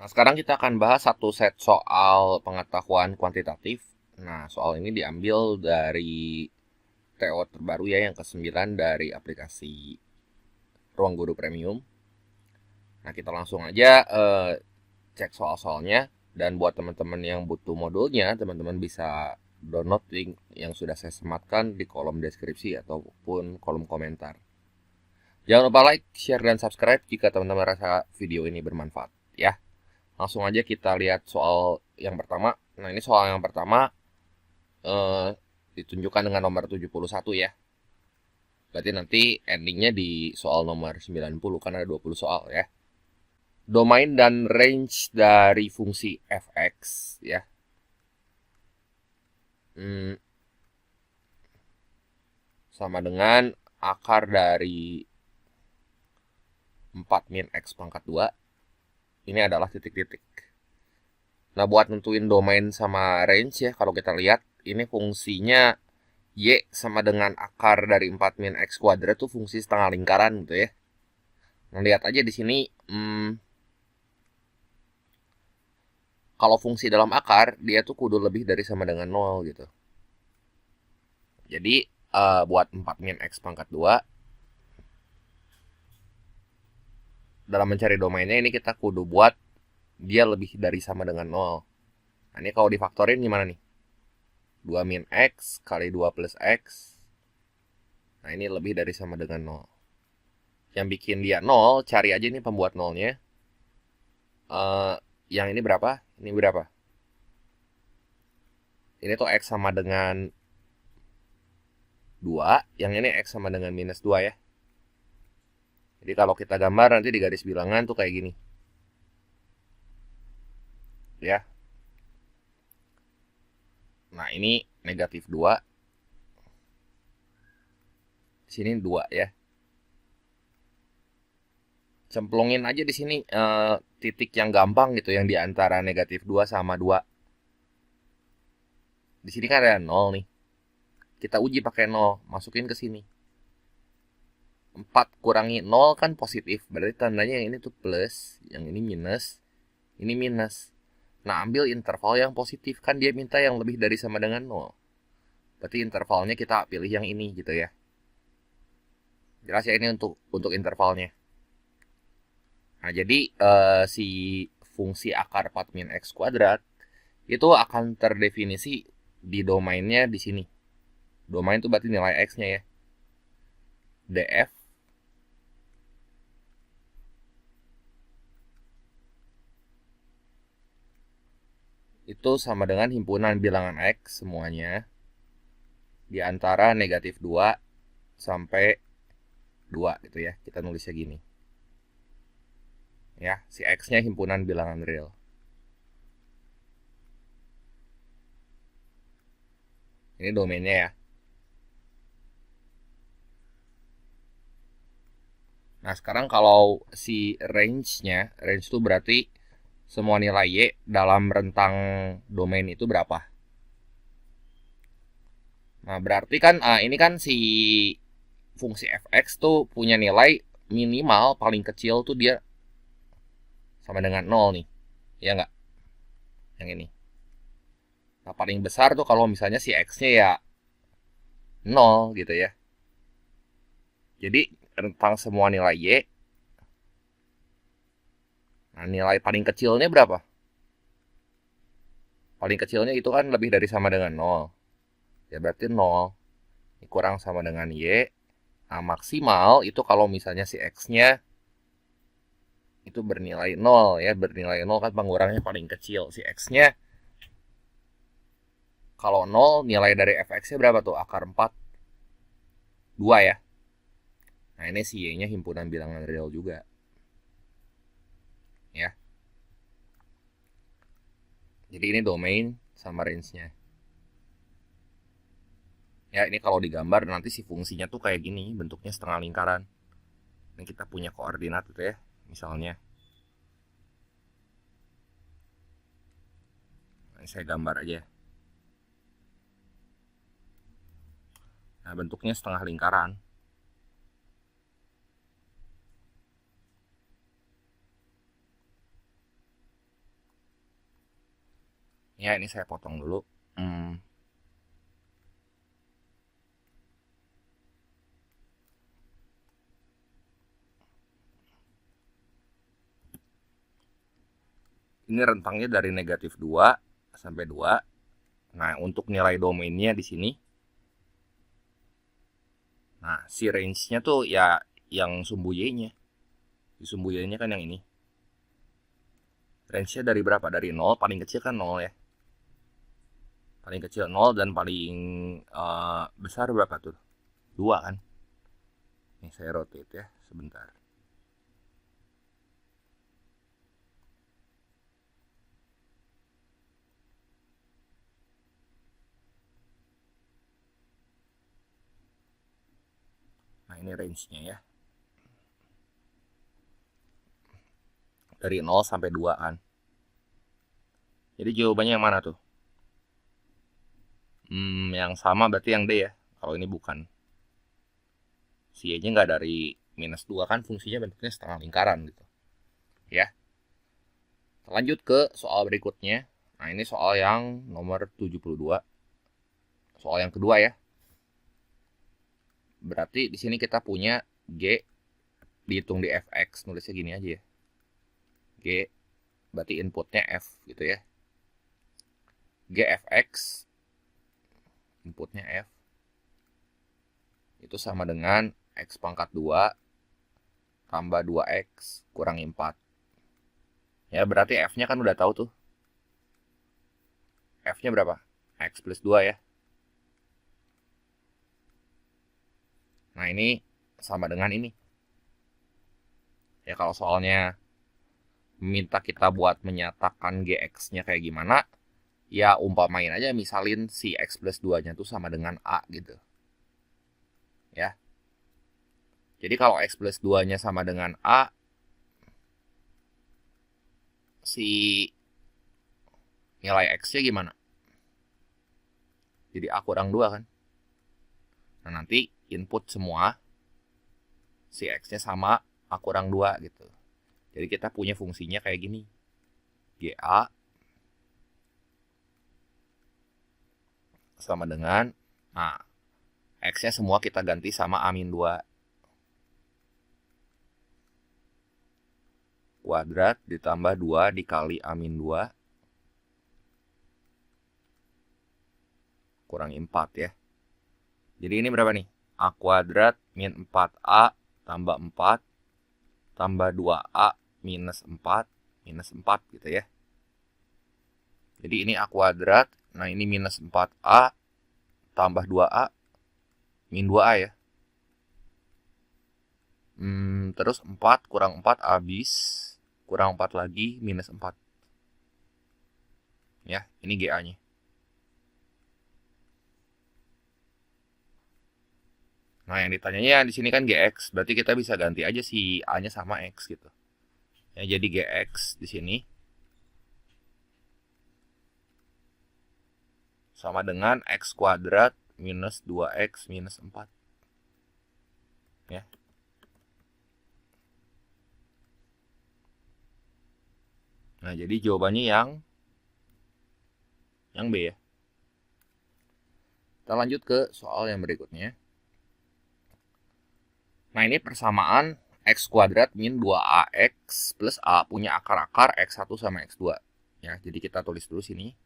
Nah, sekarang kita akan bahas satu set soal pengetahuan kuantitatif. Nah, soal ini diambil dari TO terbaru ya, yang ke-9 dari aplikasi Ruang Guru Premium. Nah, kita langsung aja cek soal-soalnya. Dan buat teman-teman yang butuh modulnya, teman-teman bisa download link yang sudah saya sematkan di kolom deskripsi ataupun kolom komentar. Jangan lupa like, share, dan subscribe jika teman-teman rasa video ini bermanfaat ya. Langsung aja kita lihat soal yang pertama. Nah, ini soal yang pertama eh, ditunjukkan dengan nomor 71 ya. Berarti nanti endingnya di soal nomor 90 karena ada 20 soal ya. Domain dan range dari fungsi fx ya. Hmm, sama dengan akar dari 4 min x pangkat 2. Ini adalah titik-titik. Nah, buat nentuin domain sama range ya, kalau kita lihat ini fungsinya y sama dengan akar dari 4 min x kuadrat tuh fungsi setengah lingkaran gitu ya. Nah, lihat aja di sini, kalau fungsi dalam akar dia tuh kudu lebih dari sama dengan 0 gitu. Jadi buat 4 min x pangkat 2, dalam mencari domainnya ini kita kudu buat dia lebih dari sama dengan 0. Nah, ini kalau difaktorin gimana nih? 2 min x kali 2 plus x. Nah, ini lebih dari sama dengan 0. Yang bikin dia 0, cari aja nih pembuat 0-nya. Yang ini berapa? Ini berapa? Ini tuh x sama dengan 2, yang ini x sama dengan minus 2 ya. Jadi kalau kita gambar nanti di garis bilangan tuh kayak gini. Ya. Nah, ini negatif 2. Sini 2 ya. Cemplungin aja di sini titik yang gampang gitu, yang di antara negatif 2 sama 2. Di sini kan ada 0 nih. Kita uji pakai 0, masukin ke sini. 4 kurangi 0 kan positif, berarti tandanya yang ini tuh plus, yang ini minus, ini minus. Nah, ambil interval yang positif, kan dia minta yang lebih dari sama dengan 0. Berarti intervalnya kita pilih yang ini gitu ya. Jelas ya, ini untuk intervalnya. Nah, jadi si fungsi akar 4 min x kuadrat itu akan terdefinisi di domainnya di sini. Domain itu berarti nilai x-nya ya. df itu sama dengan himpunan bilangan x semuanya di antara negatif 2 sampai 2 gitu ya. Kita nulisnya gini. Ya, si x-nya himpunan bilangan real. Ini domainnya ya. Nah, sekarang kalau si range itu berarti semua nilai y dalam rentang domain itu berapa. Nah, berarti kan ini kan si fungsi fx tuh punya nilai minimal paling kecil tuh dia sama dengan 0 nih. Ya nggak? Yang ini. Nah, paling besar tuh kalau misalnya si x-nya ya 0 gitu ya. Jadi rentang semua nilai y. Nah, nilai paling kecilnya berapa? Paling kecilnya itu kan lebih dari sama dengan 0. Ya berarti 0 kurang sama dengan y. Nah, maksimal itu kalau misalnya si x-nya itu bernilai 0 ya. Bernilai 0 kan pengurangnya paling kecil. Si x-nya kalau 0 nilai dari fx-nya berapa tuh? Akar 4. 2 ya. Nah, ini si y-nya himpunan bilangan real juga. Ya. Jadi ini domain sama range-nya. Ya, ini kalau digambar nanti si fungsinya tuh kayak gini, bentuknya setengah lingkaran. Ini kita punya koordinat gitu ya, misalnya. Ini saya gambar aja. Nah, bentuknya setengah lingkaran. Ya, ini saya potong dulu. Ini rentangnya dari negatif 2 sampai 2. Nah, untuk nilai domainnya di sini. Nah, si range-nya tuh ya yang sumbu Y-nya. Di sumbu Y-nya kan yang ini. Range-nya dari berapa? Dari 0, paling kecil kan 0 ya. Paling kecil 0 dan paling besar berapa tuh? 2 kan? Ini saya rotate ya, sebentar. Nah, ini range-nya ya. Dari 0 sampai 2 kan. Jadi jawabannya yang mana tuh? Yang sama berarti yang D ya. Kalau ini bukan. Si Y-nya nggak dari minus 2 kan, fungsinya bentuknya setengah lingkaran gitu. Ya. Lanjut ke soal berikutnya. Nah, ini soal yang nomor 72. Soal yang kedua ya. Berarti di sini kita punya G dihitung di fx, nulisnya gini aja ya. G berarti inputnya F gitu ya. G fx inputnya F itu sama dengan X pangkat 2 tambah 2X kurang 4. Ya, berarti F-nya kan udah tahu tuh. F-nya berapa? X plus 2 ya. Nah, ini sama dengan ini. Ya, kalau soalnya minta kita buat menyatakan GX-nya kayak gimana, ya umpamain aja, misalin si X plus 2-nya tuh sama dengan A gitu. Ya. Jadi kalau X plus 2-nya sama dengan A, si nilai X-nya gimana? Jadi A kurang 2 kan? Nah, nanti input semua, si X-nya sama A kurang 2 gitu. Jadi kita punya fungsinya kayak gini. GA sama dengan, nah, X-nya semua kita ganti sama A-2. Kuadrat ditambah 2 dikali A-2 kurang 4 ya. Jadi ini berapa nih? A kuadrat min 4A tambah 4 tambah 2A minus 4 gitu ya. Jadi ini A kuadrat, nah ini minus 4A tambah 2A min 2A ya. Terus 4 kurang 4 habis, kurang 4 lagi minus 4. Ya, ini GA-nya. Nah, yang ditanyanya di sini kan GX, berarti kita bisa ganti aja si A-nya sama X gitu. Ya, jadi GX di sini sama dengan X kuadrat minus 2X minus 4. Ya. Nah, jadi jawabannya yang B ya. Kita lanjut ke soal yang berikutnya. Nah, ini persamaan X kuadrat min 2AX plus A punya akar-akar X1 sama X2. Ya, jadi kita tulis dulu sini.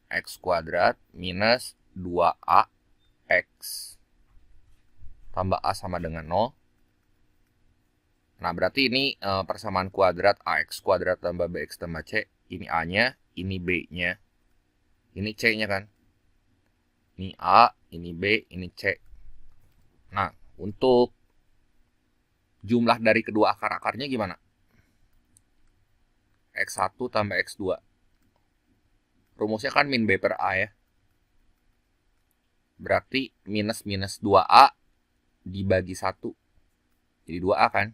X kuadrat minus 2AX tambah A sama dengan 0. Nah, berarti ini persamaan kuadrat AX kuadrat tambah BX tambah C. Ini A-nya, ini B-nya, ini C-nya kan. Ini A, ini B, ini C. Nah, untuk jumlah dari kedua akar-akarnya gimana? X1 tambah X2. Rumusnya kan min B per A ya. Berarti minus 2A dibagi 1. Jadi 2A kan.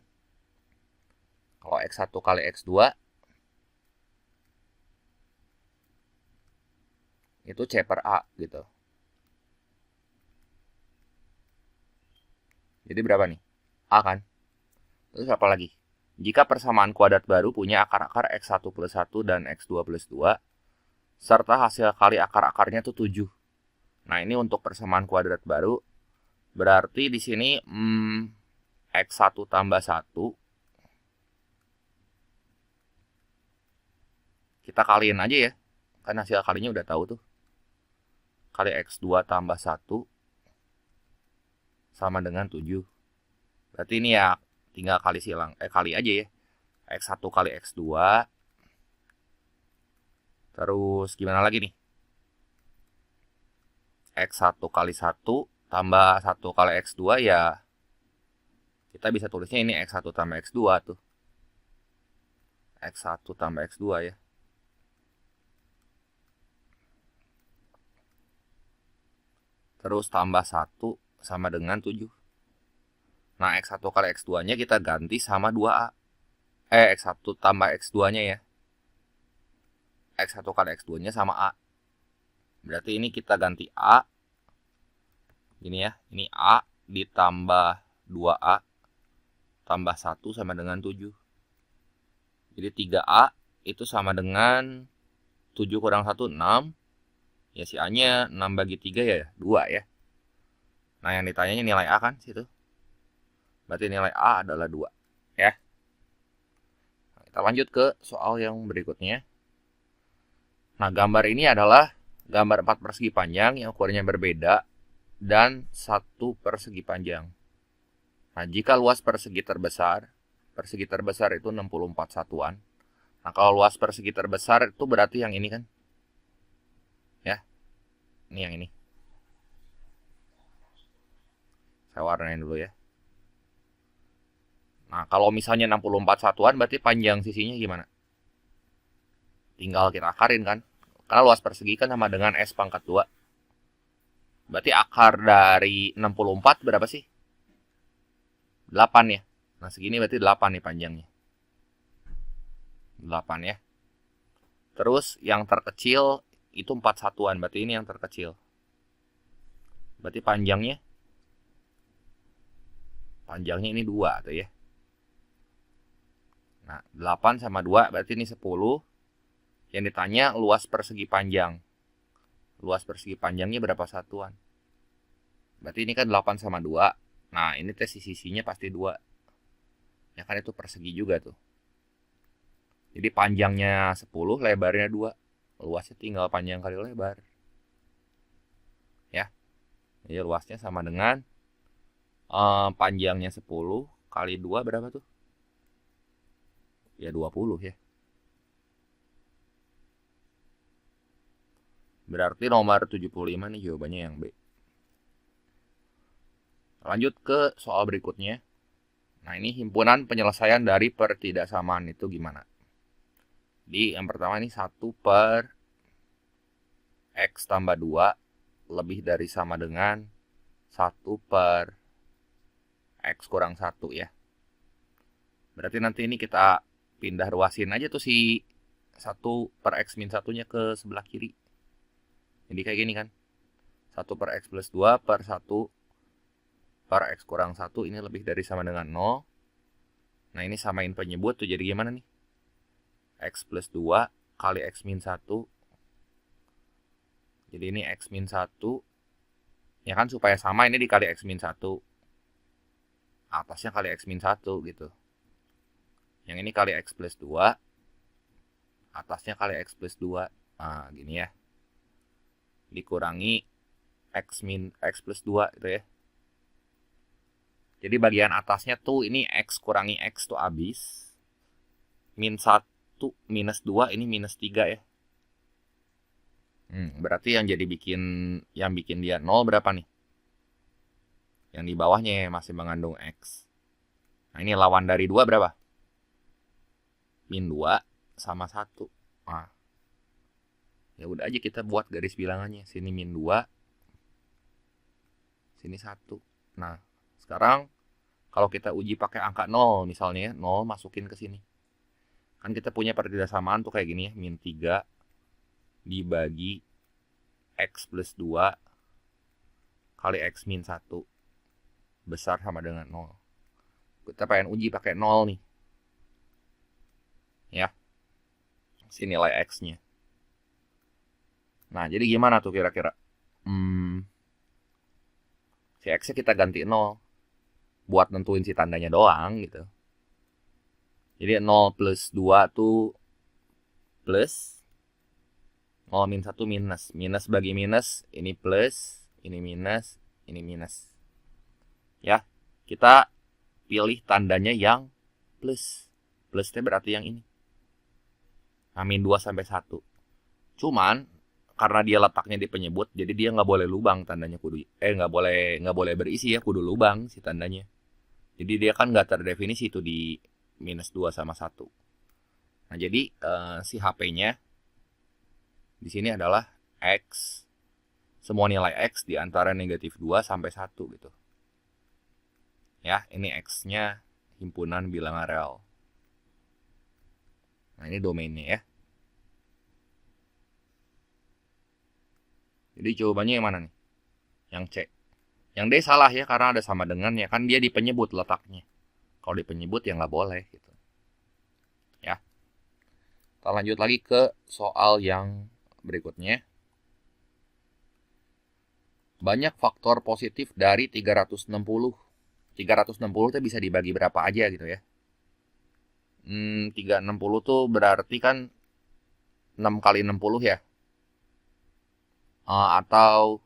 Kalau X1 kali X2 itu C per A gitu. Jadi berapa nih? A kan. Terus apa lagi? Jika persamaan kuadrat baru punya akar-akar X1 plus 1 dan X2 plus 2, serta hasil kali akar-akarnya tuh 7. Nah, ini untuk persamaan kuadrat baru. Berarti di sini X1 tambah 1. Kita kaliin aja ya. Kan hasil kalinya udah tahu tuh. Kali X2 tambah 1 sama dengan 7. Berarti ini ya tinggal kali silang. Kali aja ya. X1 kali X2. Terus gimana lagi nih? X1 kali 1 tambah 1 kali X2 ya. Kita bisa tulisnya ini X1 tambah X2 tuh. X1 tambah X2 ya. Terus tambah 1 sama dengan 7. Nah, X1 kali X2-nya kita ganti sama 2A. X1 tambah X2-nya ya. X1 kali X2-nya sama A. Berarti ini kita ganti A. Gini ya, ini A ditambah 2A tambah 1 sama dengan 7. Jadi 3A itu sama dengan 7 kurang 1, 6. Ya si A-nya 6 bagi 3 ya, 2 ya. Nah, yang ditanyanya nilai A kan situ. Berarti nilai A adalah 2 ya. Nah, kita lanjut ke soal yang berikutnya. Nah, gambar ini adalah gambar 4 persegi panjang yang ukurannya berbeda dan 1 persegi panjang. Nah, jika luas persegi terbesar itu 64 satuan. Nah, kalau luas persegi terbesar itu berarti yang ini kan. Ya, ini yang ini. Saya warnain dulu ya. Nah, kalau misalnya 64 satuan berarti panjang sisinya gimana? Tinggal kita akarin kan. Karena luas persegi kan sama dengan S pangkat 2. Berarti akar dari 64 berapa sih? 8 ya. Nah, segini berarti 8 nih panjangnya. 8 ya. Terus yang terkecil itu 4 satuan. Berarti ini yang terkecil. Berarti panjangnya ini 2 tuh ya. Nah, 8 sama 2 berarti ini 10. Yang ditanya luas persegi panjang. Luas persegi panjangnya berapa satuan? Berarti ini kan 8 sama 2. Nah, ini tes sisinya pasti 2. Ya kan itu persegi juga tuh. Jadi panjangnya 10, lebarnya 2. Luasnya tinggal panjang kali lebar. Ya. Jadi luasnya sama dengan panjangnya 10 kali 2 berapa tuh? Ya 20 ya. Berarti nomor 75 nih jawabannya yang B. Lanjut ke soal berikutnya. Nah, ini himpunan penyelesaian dari pertidaksamaan itu gimana? Di yang pertama ini 1 per X tambah 2 lebih dari sama dengan 1 per X kurang 1 ya. Berarti nanti ini kita pindah ruasin aja tuh si 1 per X min 1-nya ke sebelah kiri. Jadi kayak gini kan. 1 per X plus 2 per 1 per X kurang 1 ini lebih dari sama dengan 0. Nah, ini samain penyebut tuh jadi gimana nih? X plus 2 kali X min 1. Jadi ini X min 1. Ya kan supaya sama ini dikali X min 1. Atasnya kali X min 1 gitu. Yang ini kali X plus 2. Atasnya kali X plus 2. Nah, gini ya. Dikurangi X plus 2 gitu ya. Jadi bagian atasnya tuh ini X kurangi X tuh habis. Min 1 minus 2 ini minus 3 ya. Berarti yang bikin dia 0 berapa nih? Yang di bawahnya masih mengandung X. Nah, ini lawan dari 2 berapa? Min 2 sama 1. Nah, ya udah aja kita buat garis bilangannya. Sini min 2. Sini 1. Nah, sekarang kalau kita uji pakai angka 0 misalnya, 0 masukin ke sini. Kan kita punya pertidaksamaan tuh kayak gini ya, min 3 dibagi X plus 2 kali X min 1 besar sama dengan 0. Kita pengen uji pakai 0 nih. Ya. Si nilai X-nya. Nah, jadi gimana tuh kira-kira? Hmm, si X-nya kita ganti 0 buat nentuin si tandanya doang gitu. Jadi 0 plus 2 tuh plus, 0 min 1 minus. Minus bagi minus, ini plus, ini minus, ini minus. Ya, kita pilih tandanya yang plus. Plus itu berarti yang ini. Nah, min 2 sampai 1. Cuman karena dia letaknya di penyebut, jadi dia nggak boleh lubang tandanya kudu nggak boleh berisi ya, kudu lubang si tandanya. Jadi dia kan nggak terdefinisi itu di minus 2 sama 1. Nah, jadi si HP-nya di sini adalah X. Semua nilai X di antara negatif 2 sampai 1 gitu. Ya, ini X-nya himpunan bilangan real. Nah, ini domainnya ya. Jadi jawabannya yang mana nih? Yang C. Yang D salah ya, karena ada sama dengan ya. Kan dia di penyebut letaknya. Kalau di penyebut ya nggak boleh gitu. Ya. Kita lanjut lagi ke soal yang berikutnya. Banyak faktor positif dari 360. 360 itu bisa dibagi berapa aja gitu ya. 360 tuh berarti kan 6 kali 60 ya. Atau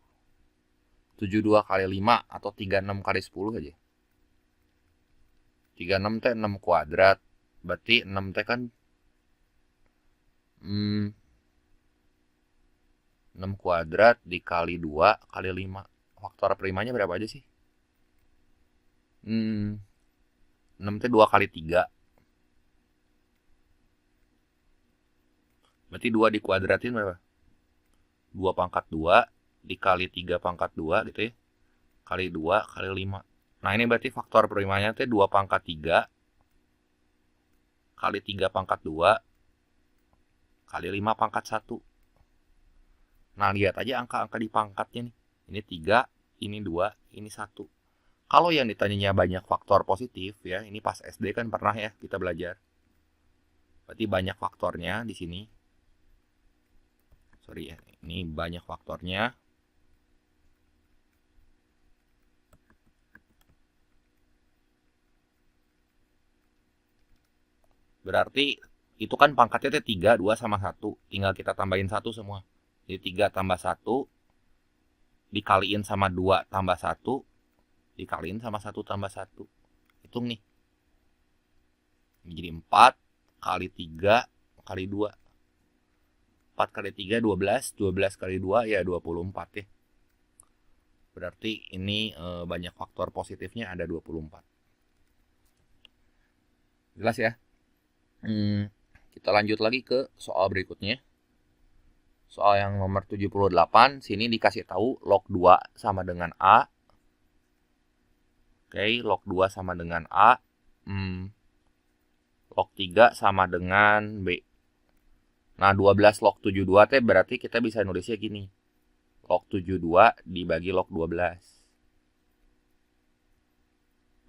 72 kali 5 atau 36 kali 10 aja. 36 teh 6 kuadrat. Berarti 6 teh kan 6 kuadrat dikali 2 kali 5. Faktor primanya berapa aja sih? 6 teh 2 kali 3. Berarti 2 dikuadratin berapa? 2 pangkat 2 dikali 3 pangkat 2 gitu ya. Kali 2 kali 5. Nah, ini berarti faktor primanya teh 2 pangkat 3 kali 3 pangkat 2 kali 5 pangkat 1. Nah, lihat aja angka-angka di pangkatnya nih. Ini 3, ini 2, ini 1. Kalau yang ditanyanya banyak faktor positif ya, ini pas SD kan pernah ya kita belajar. Berarti banyak faktornya di sini. Sorry ya, ini banyak faktornya. Berarti itu kan pangkatnya 3, 2 sama 1. Tinggal kita tambahin 1 semua. Jadi 3 tambah 1 dikaliin sama 2 tambah 1 dikaliin sama 1 tambah 1. Hitung nih. Jadi 4 kali 3 kali 2. 4 kali 3 12, 12 kali 2 ya 24 ya. Berarti ini banyak faktor positifnya ada 24. Jelas ya? Kita lanjut lagi ke soal berikutnya. Soal yang nomor 78, sini dikasih tahu log 2 sama dengan A. Oke, log 2 sama dengan A. Log 3 sama dengan B. Nah, 12 log 72 teh berarti kita bisa nulisnya gini. Log 72 dibagi log 12.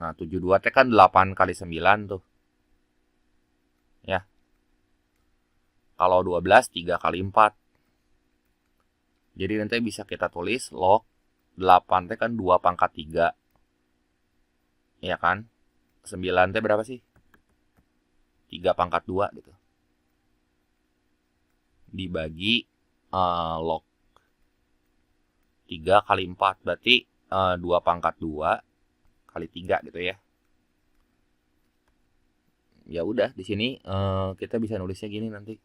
Nah, 72 teh kan 8 kali 9 tuh. Ya. Kalau 12, 3 kali 4. Jadi nanti bisa kita tulis log 8 teh kan 2 pangkat 3. Ya kan? 9 teh berapa sih? 3 pangkat 2 gitu. Dibagi log 3 kali 4. Berarti 2 pangkat 2 kali 3 gitu ya. Ya udah, di sini kita bisa nulisnya gini nanti.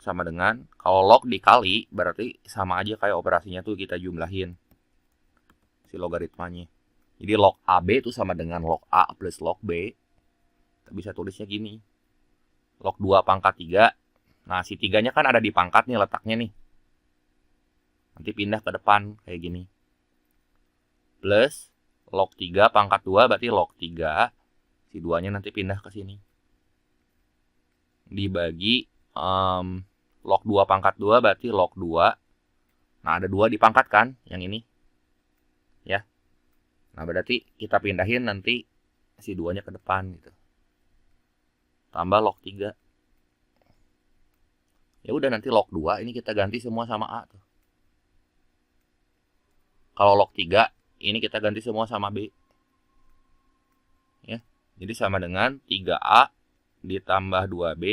Sama dengan, kalau log dikali, berarti sama aja kayak operasinya tuh kita jumlahin. Si logaritmanya. Jadi log AB itu sama dengan log A plus log B. Kita bisa tulisnya gini. Log 2 pangkat 3. Nah, si 3-nya kan ada di pangkat nih letaknya nih. Nanti pindah ke depan kayak gini. Plus log 3 pangkat 2 berarti log 3. Si 2-nya nanti pindah ke sini. Dibagi log 2 pangkat 2 berarti log 2. Nah, ada 2 di pangkat kan yang ini. Ya. Nah, berarti kita pindahin nanti si 2-nya ke depan gitu. Tambah log 3. Ya udah nanti log 2 ini kita ganti semua sama A tuh. Kalau log 3 ini kita ganti semua sama B. Ya. Jadi sama dengan 3A ditambah 2B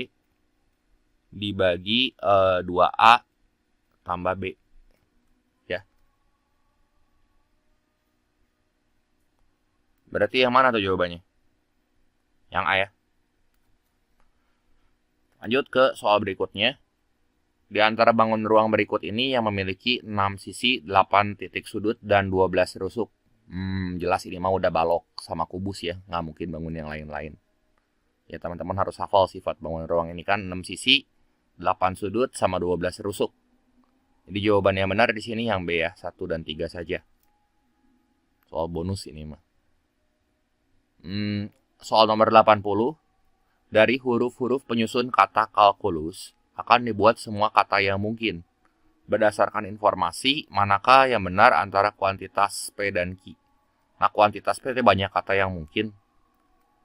dibagi 2A tambah B. Ya. Berarti yang mana tuh jawabannya? Yang A ya. Lanjut ke soal berikutnya. Di antara bangun ruang berikut ini yang memiliki 6 sisi, 8 titik sudut, dan 12 rusuk. Jelas ini mah udah balok sama kubus ya. Nggak mungkin bangun yang lain-lain. Ya teman-teman harus hafal sifat bangun ruang ini kan 6 sisi, 8 sudut, sama 12 rusuk. Jadi jawaban yang benar di sini yang B ya, 1 dan 3 saja. Soal bonus ini mah. Soal nomor 80. Dari huruf-huruf penyusun kata kalkulus, akan dibuat semua kata yang mungkin. Berdasarkan informasi, manakah yang benar antara kuantitas P dan Q? Nah, kuantitas P itu banyak kata yang mungkin.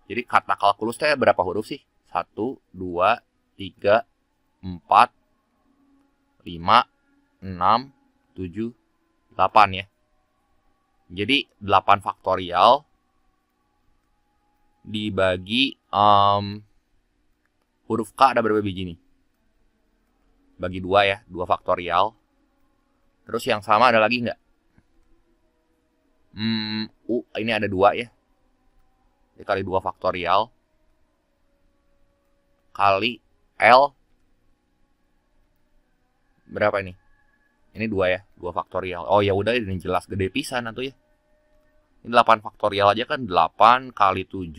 Jadi kata kalkulus itu berapa huruf sih? 1, 2, 3, 4, 5, 6, 7, 8 ya. Jadi 8 faktorial dibagi huruf K ada berapa biji nih? Bagi 2 ya, 2 faktorial. Terus yang sama ada lagi nggak? Ini ada 2 ya. Dikali 2 faktorial. Kali L. Berapa ini? Ini 2 ya, 2 faktorial. Oh ya udah ini jelas gede pisan atau ya. Ini 8 faktorial aja kan 8 kali 7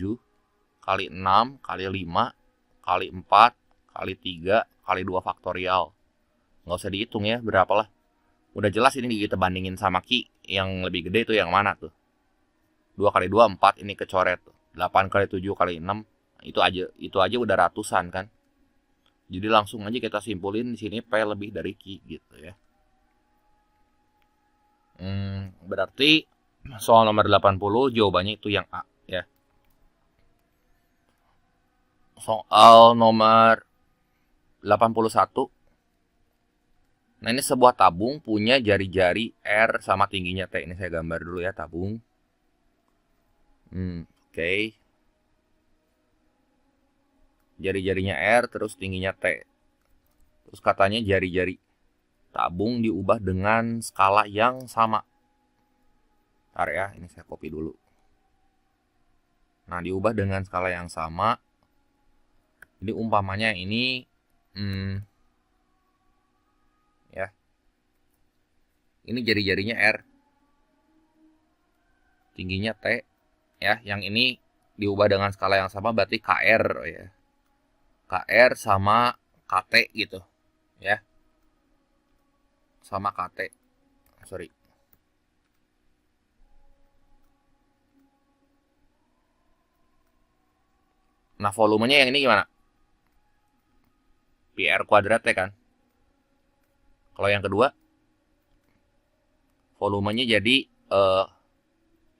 kali 6 kali 5 kali 4 kali 3 kali 2 faktorial. Nggak usah dihitung ya berapalah. Udah jelas ini kita bandingin sama Ki. Yang lebih gede itu yang mana tuh? 2 kali 2 4 ini kecoret tuh. 8 kali 7 kali 6 itu aja udah ratusan kan. Jadi langsung aja kita simpulin di sini P lebih dari Q gitu ya. Berarti soal nomor 80 jawabannya itu yang A ya. Soal nomor 81. Nah ini sebuah tabung punya jari-jari R sama tingginya T. Ini saya gambar dulu ya tabung. Oke. Jari-jarinya R terus tingginya T. Terus katanya jari-jari tabung diubah dengan skala yang sama. Bentar ya, ini saya copy dulu. Nah diubah dengan skala yang sama. Jadi umpamanya ini ya. Ini jari-jarinya R. Tingginya T ya. Yang ini diubah dengan skala yang sama berarti KR ya. KR sama KT gitu ya. Sama KT. Sorry. Nah volumenya yang ini gimana? PR kuadrat ya kan. Kalau yang kedua volumenya jadi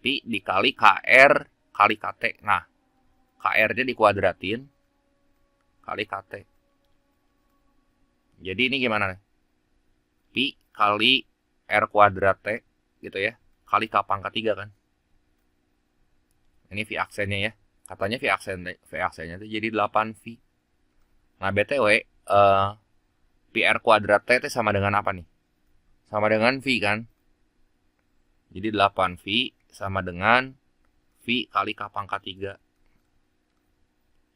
Pi dikali KR kali KT. Nah KR-nya dikuadratin kali KT. Jadi ini gimana nih? Pi kali R kuadrat T gitu ya. Kali K pangkat 3 kan. Ini V aksennya ya. Katanya V aksennya itu jadi 8V. Nah BTW PR kuadrat T itu sama dengan apa nih? Sama dengan V kan? Jadi 8V sama dengan V kali K pangkat 3.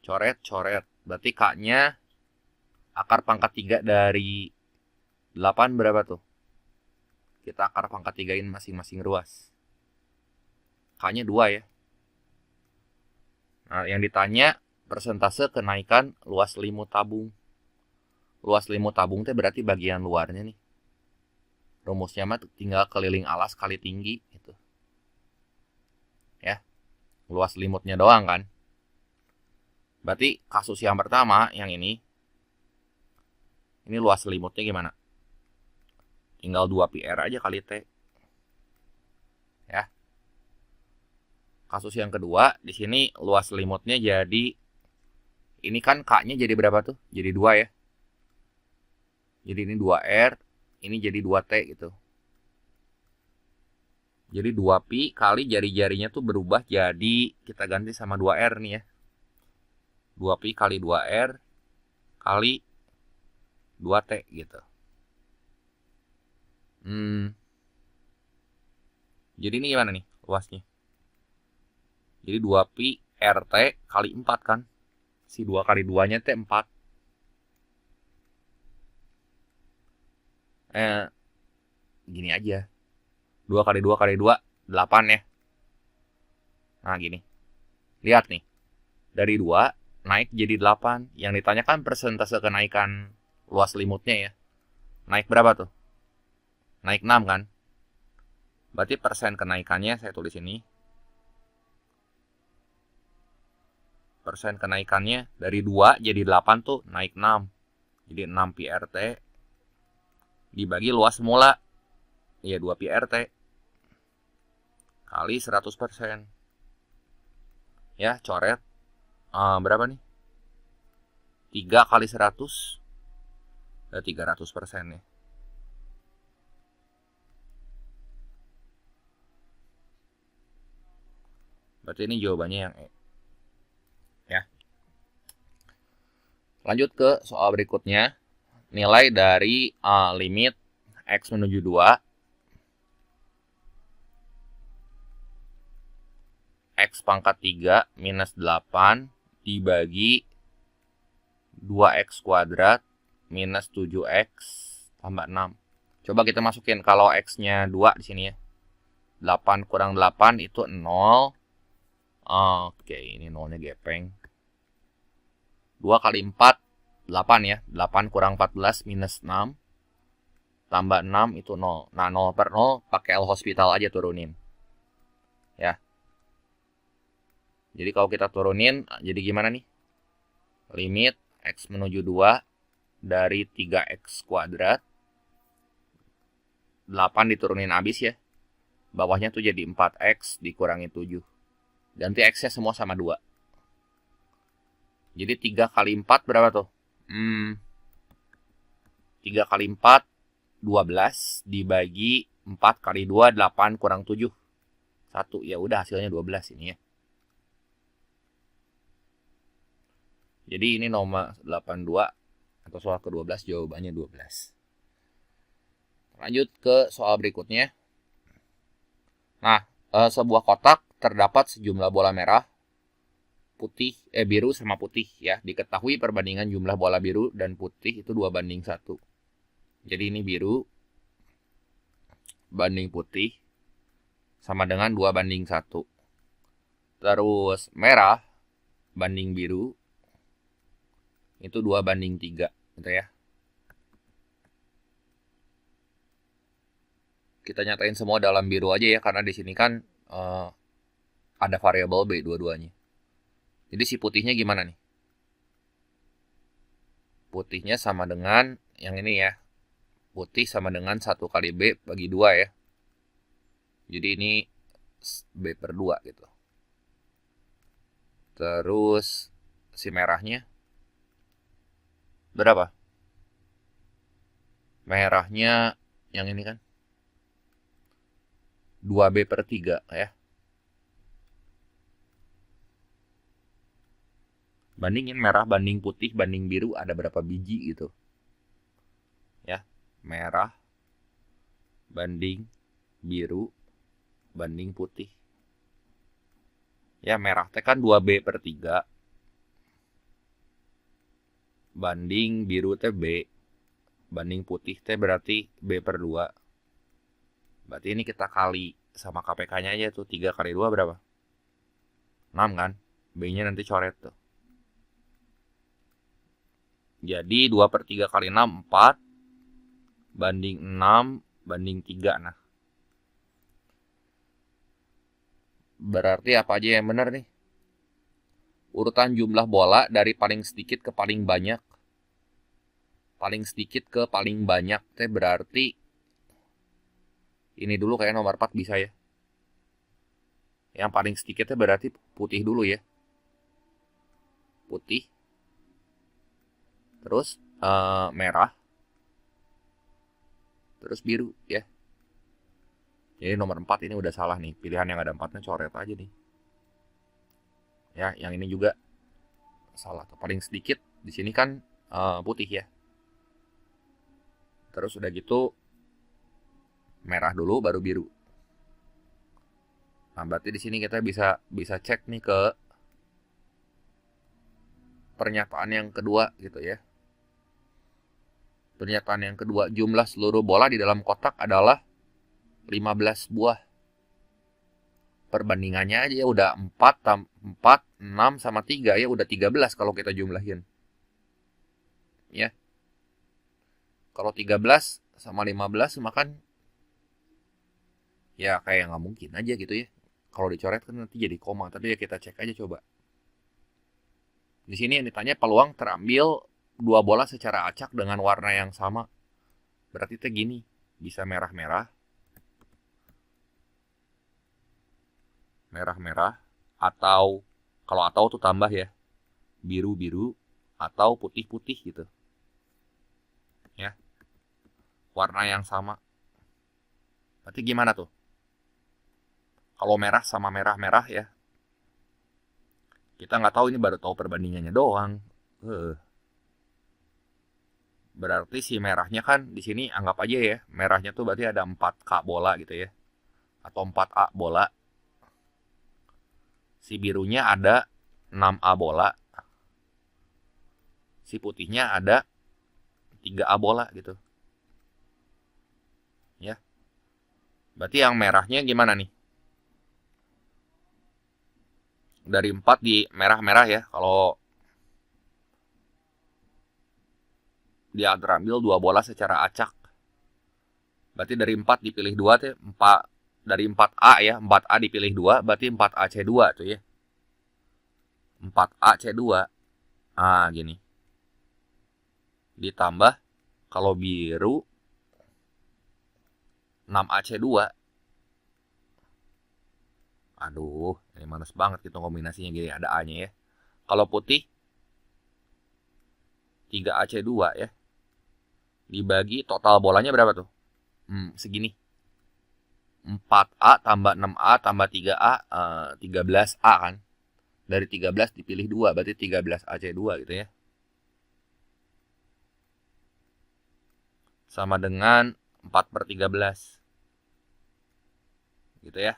Coret. Berarti K-nya akar pangkat 3 dari 8 berapa tuh? Kita akar pangkat 3-in masing-masing ruas. K-nya 2 ya. Nah, yang ditanya persentase kenaikan luas selimut tabung. Luas selimut tabung itu berarti bagian luarnya nih. Rumusnya mah tinggal keliling alas kali tinggi gitu. Ya. Luas selimutnya doang kan. Berarti kasus yang pertama yang ini luas selimutnya gimana? Tinggal 2 PR aja kali T. Ya. Kasus yang kedua, di sini luas selimutnya jadi ini kan K-nya jadi berapa tuh? Jadi 2 ya. Jadi ini 2R, ini jadi 2T gitu. Jadi 2pi kali jari-jarinya tuh berubah jadi, kita ganti sama 2R nih ya. 2pi kali 2R kali 2T gitu. Jadi ini gimana nih luasnya? Jadi 2pi RT kali 4 kan. Si 2 kali 2-nya T 4. Gini aja. 2 kali 2 kali 2, 8 ya. Nah gini. Lihat nih. Dari 2 naik jadi 8. Yang ditanyakan persentase kenaikan luas selimutnya ya. Naik berapa tuh? Naik 6 kan? Berarti persen kenaikannya saya tulis ini. Persen kenaikannya dari 2 jadi 8 tuh naik 6. Jadi 6 pi RT dibagi luas semula. Ya 2 pi RT kali 100%. Ya, coret. Berapa nih? 3 kali 100. 300% ya. Berarti ini jawabannya yang E. Ya. Lanjut ke soal berikutnya. Nilai dari limit X menuju 2. X pangkat 3 minus 8 dibagi 2X kuadrat minus 7X tambah 6. Coba kita masukin kalau X-nya 2 di sini ya. 8 kurang 8 itu 0. Oke, ini 0-nya gepeng. 2 kali 4, 8 ya. 8 kurang 14 minus 6. Tambah 6 itu 0. Nah, 0 per 0 pakai L'Hospital aja turunin. Ya. Jadi kalau kita turunin, jadi gimana nih? Limit X menuju 2 dari 3X kuadrat. 8 diturunin habis ya. Bawahnya tuh jadi 4X dikurangi 7. Ganti X-nya semua sama 2. Jadi 3 kali 4 berapa tuh? 3 kali 4, 12 dibagi 4 kali 2, 8 kurang 7. 1, ya udah hasilnya 12 ini ya. Jadi ini nomor 82 atau soal ke-12 jawabannya 12. Lanjut ke soal berikutnya. Nah, sebuah kotak terdapat sejumlah bola merah, putih, biru sama putih ya. Diketahui perbandingan jumlah bola biru dan putih itu 2:1. Jadi ini biru banding putih sama dengan 2:1. Terus merah banding biru itu 2:3 gitu ya. Kita nyatain semua dalam biru aja ya, karena di sini kan ada variabel B dua-duanya. Jadi si putihnya gimana nih? Putihnya sama dengan yang ini ya. Putih sama dengan 1 kali B bagi 2 ya. Jadi ini B per 2 gitu. Terus si merahnya berapa? Merahnya yang ini kan 2B per 3 ya. Bandingin merah banding putih banding biru ada berapa biji gitu. Ya, merah banding biru banding putih. Ya, merah teh kan 2B per 3. Banding biru teh B. Banding putih teh berarti B per 2. Berarti ini kita kali sama KPK-nya aja tuh. 3 kali 2 berapa? 6 kan? B-nya nanti coret tuh. Jadi 2 per 3 kali 6, 4. Banding 6, banding 3. Nah. Berarti apa aja yang benar nih? Urutan jumlah bola dari paling sedikit ke paling banyak. Paling sedikit ke paling banyak. Teh berarti ini dulu kayak nomor 4 bisa ya. Yang paling sedikitnya berarti putih dulu ya. Putih. Terus merah. terus biru ya. Jadi nomor 4 ini udah salah nih. Pilihan yang ada 4-nya coret aja nih. Ya, yang ini juga salah. Paling sedikit di sini kan putih ya. Terus udah gitu merah dulu baru biru. Nah, berarti di sini kita bisa cek nih ke pernyataan yang kedua gitu ya. Pernyataan yang kedua, jumlah seluruh bola di dalam kotak adalah 15 buah. Perbandingannya aja ya udah 4, 6 sama 3 ya udah 13 kalau kita jumlahin. Ya. Kalau 13 sama 15 makan ya kayak nggak mungkin aja gitu ya. Kalau dicoret kan nanti jadi koma, tapi ya kita cek aja coba. Di sini yang ditanya peluang terambil 2 bola secara acak dengan warna yang sama. Berarti itu gini, bisa merah-merah, merah-merah, atau kalau atau tuh tambah ya, biru-biru atau putih-putih gitu. Ya. Warna yang sama. Berarti gimana tuh? Kalau merah sama merah-merah ya. Kita nggak tahu, ini baru tahu perbandingannya doang. Berarti si merahnya kan di sini anggap aja ya, merahnya tuh berarti ada 4K bola gitu ya. Atau 4A bola. Si birunya ada 6A bola. Si putihnya ada 3A bola gitu. Ya. Berarti yang merahnya gimana nih? Dari 4 di merah-merah ya. Kalau dia terambil 2 bola secara acak. Berarti dari 4 dipilih 2 tuh 4 dari 4A ya, 4A dipilih 2 berarti 4AC2 tuh ya. 4AC2. Ah, gini. Ditambah kalau biru 6AC2. Aduh, ini males banget gitu kombinasinya gini, ada A-nya ya. Kalau putih 3AC2 ya. Dibagi total bolanya berapa tuh? Segini. 4A tambah 6A tambah 3A 13A kan. Dari 13 dipilih 2 berarti 13AC2 gitu ya. Sama dengan 4/13. Gitu ya.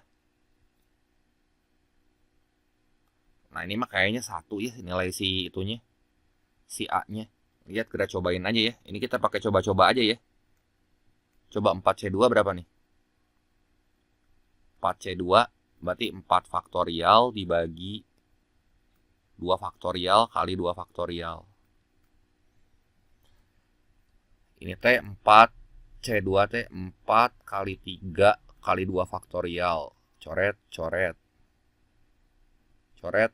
Nah ini mah kayaknya 1 ya nilai si itunya. Si A-nya. Lihat, kita cobain aja ya. Ini kita pakai coba-coba aja ya. Coba 4C2 berapa nih? 4C2 berarti 4 faktorial dibagi 2 faktorial kali 2 faktorial. Ini teh 4C2 teh 4 kali 3 kali 2 faktorial. Coret, coret. Coret,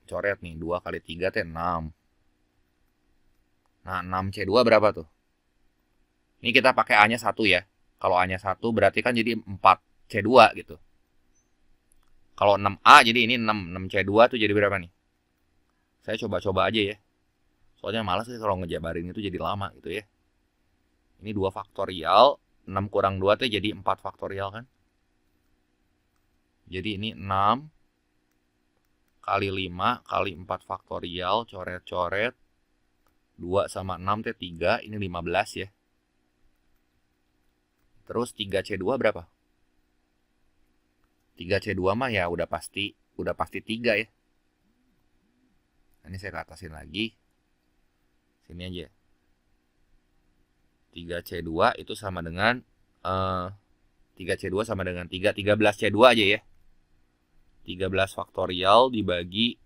coret nih. 2 kali 3 teh 6. Nah, 6C2 berapa tuh? Ini kita pakai A-nya 1 ya. Kalau A-nya 1 berarti kan jadi 4C2 gitu. Kalau 6A jadi ini 6. 6C2 tuh jadi berapa nih? Saya coba-coba aja ya. Soalnya malas sih kalau ngejabarin itu jadi lama gitu ya. Ini 2 faktorial. 6 kurang 2 tuh jadi 4 faktorial kan. Jadi ini 6 kali 5 kali 4 faktorial. Coret-coret. 2 sama 6 teh 3. Ini 15 ya. Terus 3C2 berapa? 3C2 mah ya udah pasti 3 ya. Ini saya ke atasin lagi. Sini aja. 3C2 itu sama dengan 3C2 sama dengan 3. 13C2 aja ya. 13 faktorial dibagi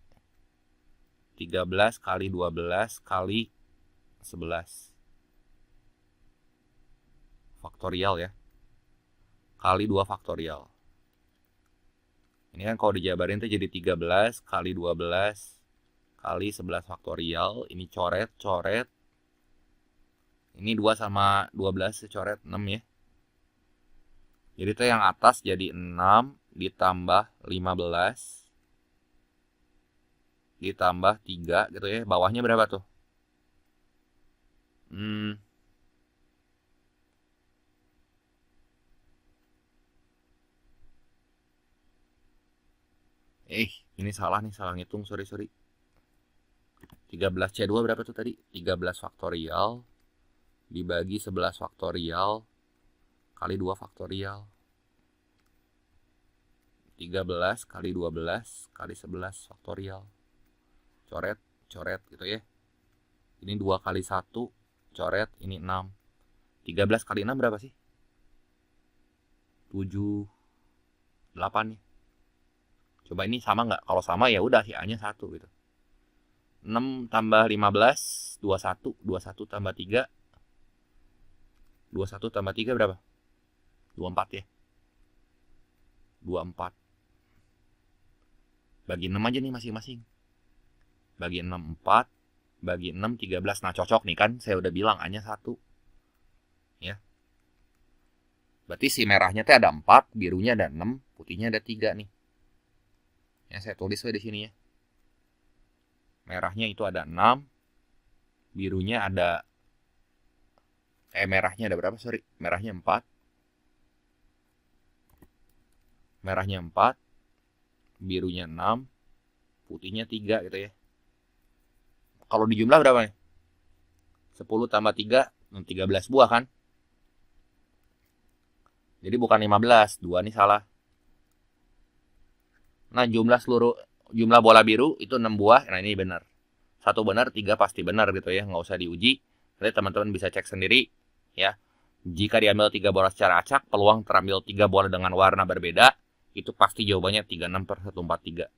13 kali 12 kali 11 faktorial ya. Kali 2 faktorial. Ini kan kalau dijabarin tuh jadi 13 kali 12 kali 11 faktorial. Ini coret, coret. Ini 2 sama 12 coret 6 ya. Jadi itu yang atas jadi 6 ditambah 15 ditambah 3 gitu ya. Bawahnya berapa tuh? Ini salah nih, salah ngitung, sorry. 13C2 berapa tuh tadi? 13 faktorial dibagi 11 faktorial kali 2 faktorial. 13 kali 12 kali 11 faktorial. Coret gitu ya. Ini 2 kali 1, coret, ini 6. 13 kali 6 berapa sih? 7, 8 nih. Coba ini sama nggak? Kalau sama ya udah, si A-nya 1 gitu. 6 tambah 15, 21. 21 tambah 3. 21 tambah 3 berapa? 24 ya. 24. Bagi 6 aja nih masing-masing. Bagi 6, 4. Bagi 6, 13. Nah, cocok nih kan. Saya udah bilang A-nya 1. Ya. Berarti si merahnya teh ada 4, birunya ada 6, putihnya ada 3 nih. Ya, saya tulis di sini ya. Merahnya itu ada 6, birunya ada merahnya ada berapa? Sorry, merahnya 4. Merahnya 4, birunya 6, putihnya 3 gitu ya. Kalau di jumlah berapa nih? 10 tambah 3, 13 buah kan? Jadi bukan 15, 2 nih salah. Nah, jumlah bola biru itu 6 buah. Nah, ini benar. 1 benar, 3 pasti benar gitu ya. Nggak usah diuji. Nanti teman-teman bisa cek sendiri ya. Jika diambil 3 bola secara acak, peluang terambil 3 bola dengan warna berbeda, itu pasti jawabannya 36/143.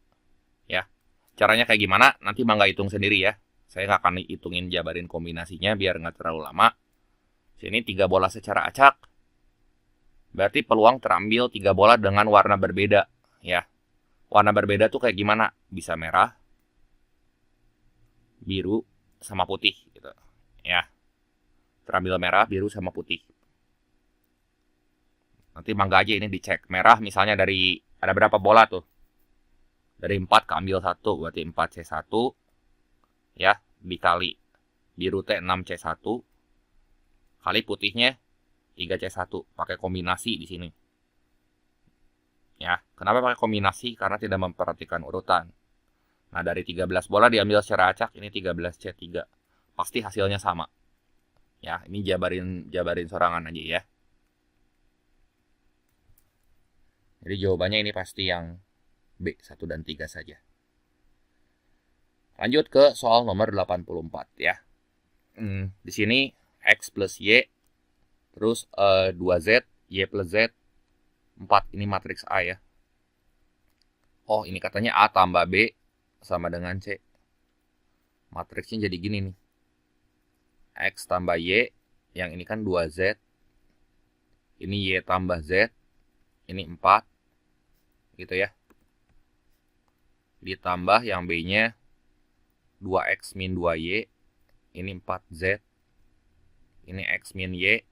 Ya. Caranya kayak gimana? Nanti Mangga hitung sendiri ya. Saya nggak akan hitungin jabarin kombinasinya biar nggak terlalu lama. Sini 3 bola secara acak. Berarti peluang terambil 3 bola dengan warna berbeda. Ya. Warna berbeda tuh kayak gimana? Bisa merah, biru, sama putih gitu. Ya. Terambil merah, biru, sama putih. Nanti Mangga aja ini dicek. Merah misalnya dari ada berapa bola tuh? Dari 4 keambil 1, berarti 4C1 ya, dikali biru T 6C1 kali putihnya 3C1, pakai kombinasi di sini. Ya, kenapa pakai kombinasi? Karena tidak memperhatikan urutan. Nah, dari 13 bola diambil secara acak, ini 13C3. Pasti hasilnya sama. Ya, ini jabarin sorangan aja ya. Jadi jawabannya ini pasti yang B, 1 dan 3 saja. Lanjut ke soal nomor 84 ya. Di sini X plus Y, terus 2Z, Y plus Z, 4. Ini matriks A ya. Oh, ini katanya A tambah B sama dengan C. Matriksnya jadi gini nih. X tambah Y, yang ini kan 2Z. Ini Y tambah Z, ini 4. Gitu ya. Ditambah yang B-nya 2X min 2Y, ini 4Z. Ini X min Y,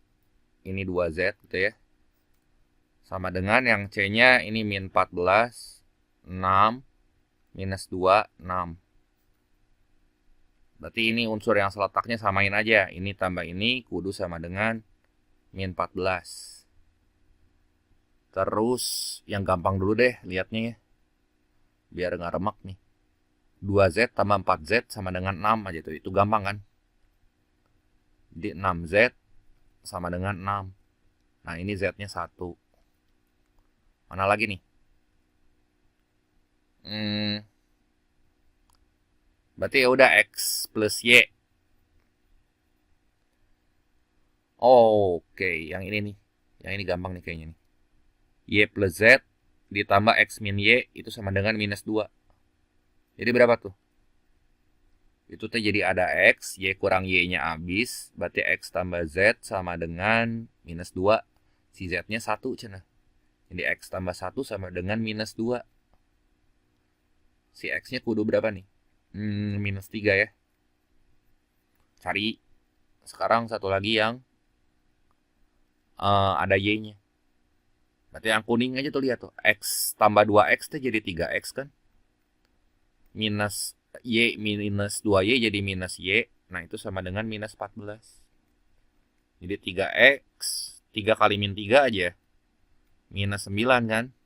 ini 2Z gitu ya. Sama dengan yang C-nya ini min 14, 6, minus 2, 6. Berarti ini unsur yang seletaknya samain aja. Ini tambah ini kudu sama dengan min 14. Terus yang gampang dulu deh lihatnya ya. Biar nggak remek nih. 2Z tambah 4Z sama dengan 6 aja tuh. Itu gampang kan? Jadi 6Z sama dengan 6. Nah, ini Z-nya 1. Mana lagi nih? Berarti ya udah X plus Y. Oke, yang ini nih. Yang ini gampang nih kayaknya nih. Y plus Z ditambah X min Y itu sama dengan minus 2. Jadi berapa tuh? Itu tuh jadi ada X, Y kurang Y-nya habis. Berarti X tambah Z sama dengan minus 2. Si Z-nya 1 cenah. Jadi X tambah 1 sama dengan minus 2. Si X-nya kudu berapa nih? Minus 3 ya. Cari. Sekarang satu lagi yang ada Y-nya. Berarti yang kuning aja tuh lihat tuh. X tambah 2X tuh jadi 3X kan. Minus Y minus 2Y jadi minus Y. Nah, itu sama dengan minus 14. Jadi 3X. 3 kali min 3 aja. Minus 9 kan.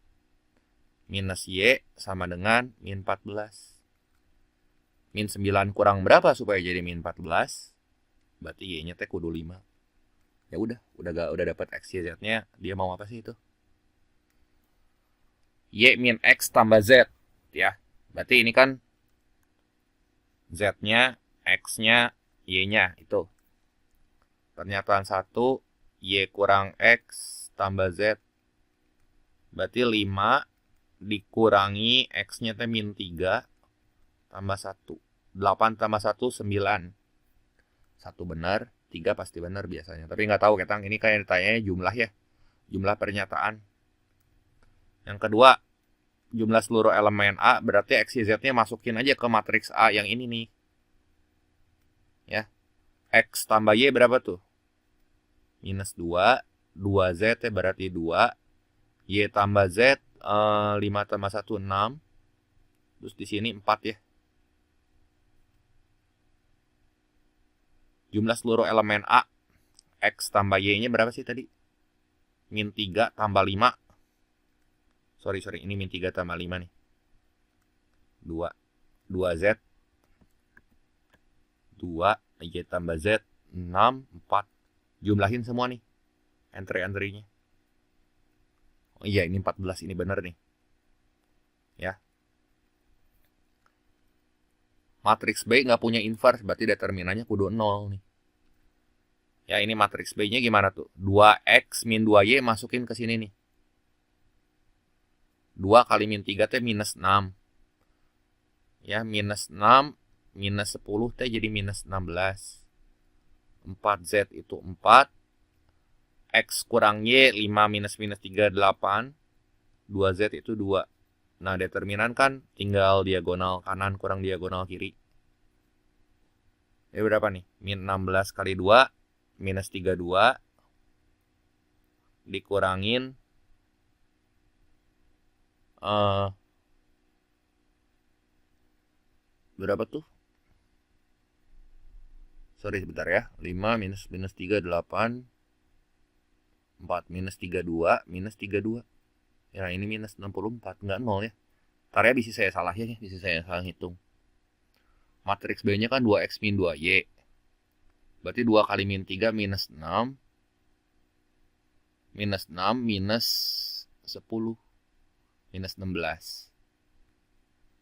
minus Y sama dengan min 14. Min 9 kurang berapa supaya jadi min 14? Berarti Y-nya teh kudu 5. Ya udah dapat X, Y, Z-nya. Dia mau apa sih itu? Y min X tambah Z. Ya, berarti ini kan Z-nya, X-nya, Y-nya. Itu. Pernyataan 1, Y kurang X tambah Z. Berarti 5 dikurangi X-nya teh min 3 tambah 1. 8 tambah 1, 9. 1 benar, 3 pasti benar biasanya. Tapi nggak tahu ketang, ini kayak ditanya jumlah ya. Jumlah pernyataan. Yang kedua, jumlah seluruh elemen A, berarti X, Y, Z-nya masukin aja ke matriks A yang ini nih. Ya. X tambah Y berapa tuh? Minus 2. 2Z ya berarti 2. Y tambah Z, 5 tambah 1, 6. Terus di sini 4 ya. Jumlah seluruh elemen A, X tambah Y-nya berapa sih tadi? Min 3 tambah 5. Sorry, ini min 3 tambah 5 nih. 2. 2Z. 2, Y tambah Z, 6, 4. Jumlahin semua nih. Entry-entry-nya. Oh iya, ini 14, ini benar nih. Ya. Matriks B nggak punya inverse, berarti determinannya kudu 0 nih. Ya, ini matriks B-nya gimana tuh? 2X min 2Y masukin ke sini nih. 2 kali min 3 teh minus 6. Ya, minus 6, minus 10 teh jadi minus 16. 4Z itu 4. X kurang Y, 5 minus 3, 8. 2Z itu 2. Nah, determinan kan tinggal diagonal kanan kurang diagonal kiri. Ini berapa nih? Min 16 kali 2, minus 32. Dikurangin berapa tuh? Sorry sebentar ya. 5 minus 3, 8. 4 minus 32, minus 32. Ya, ini minus 64, enggak 0 ya. Ntar ya bisa saya salah ya, bisa saya salah hitung. Matriks B-nya kan 2X min 2Y. Berarti 2 kali min 3 minus 6. Minus 6 minus 10. Minus 16.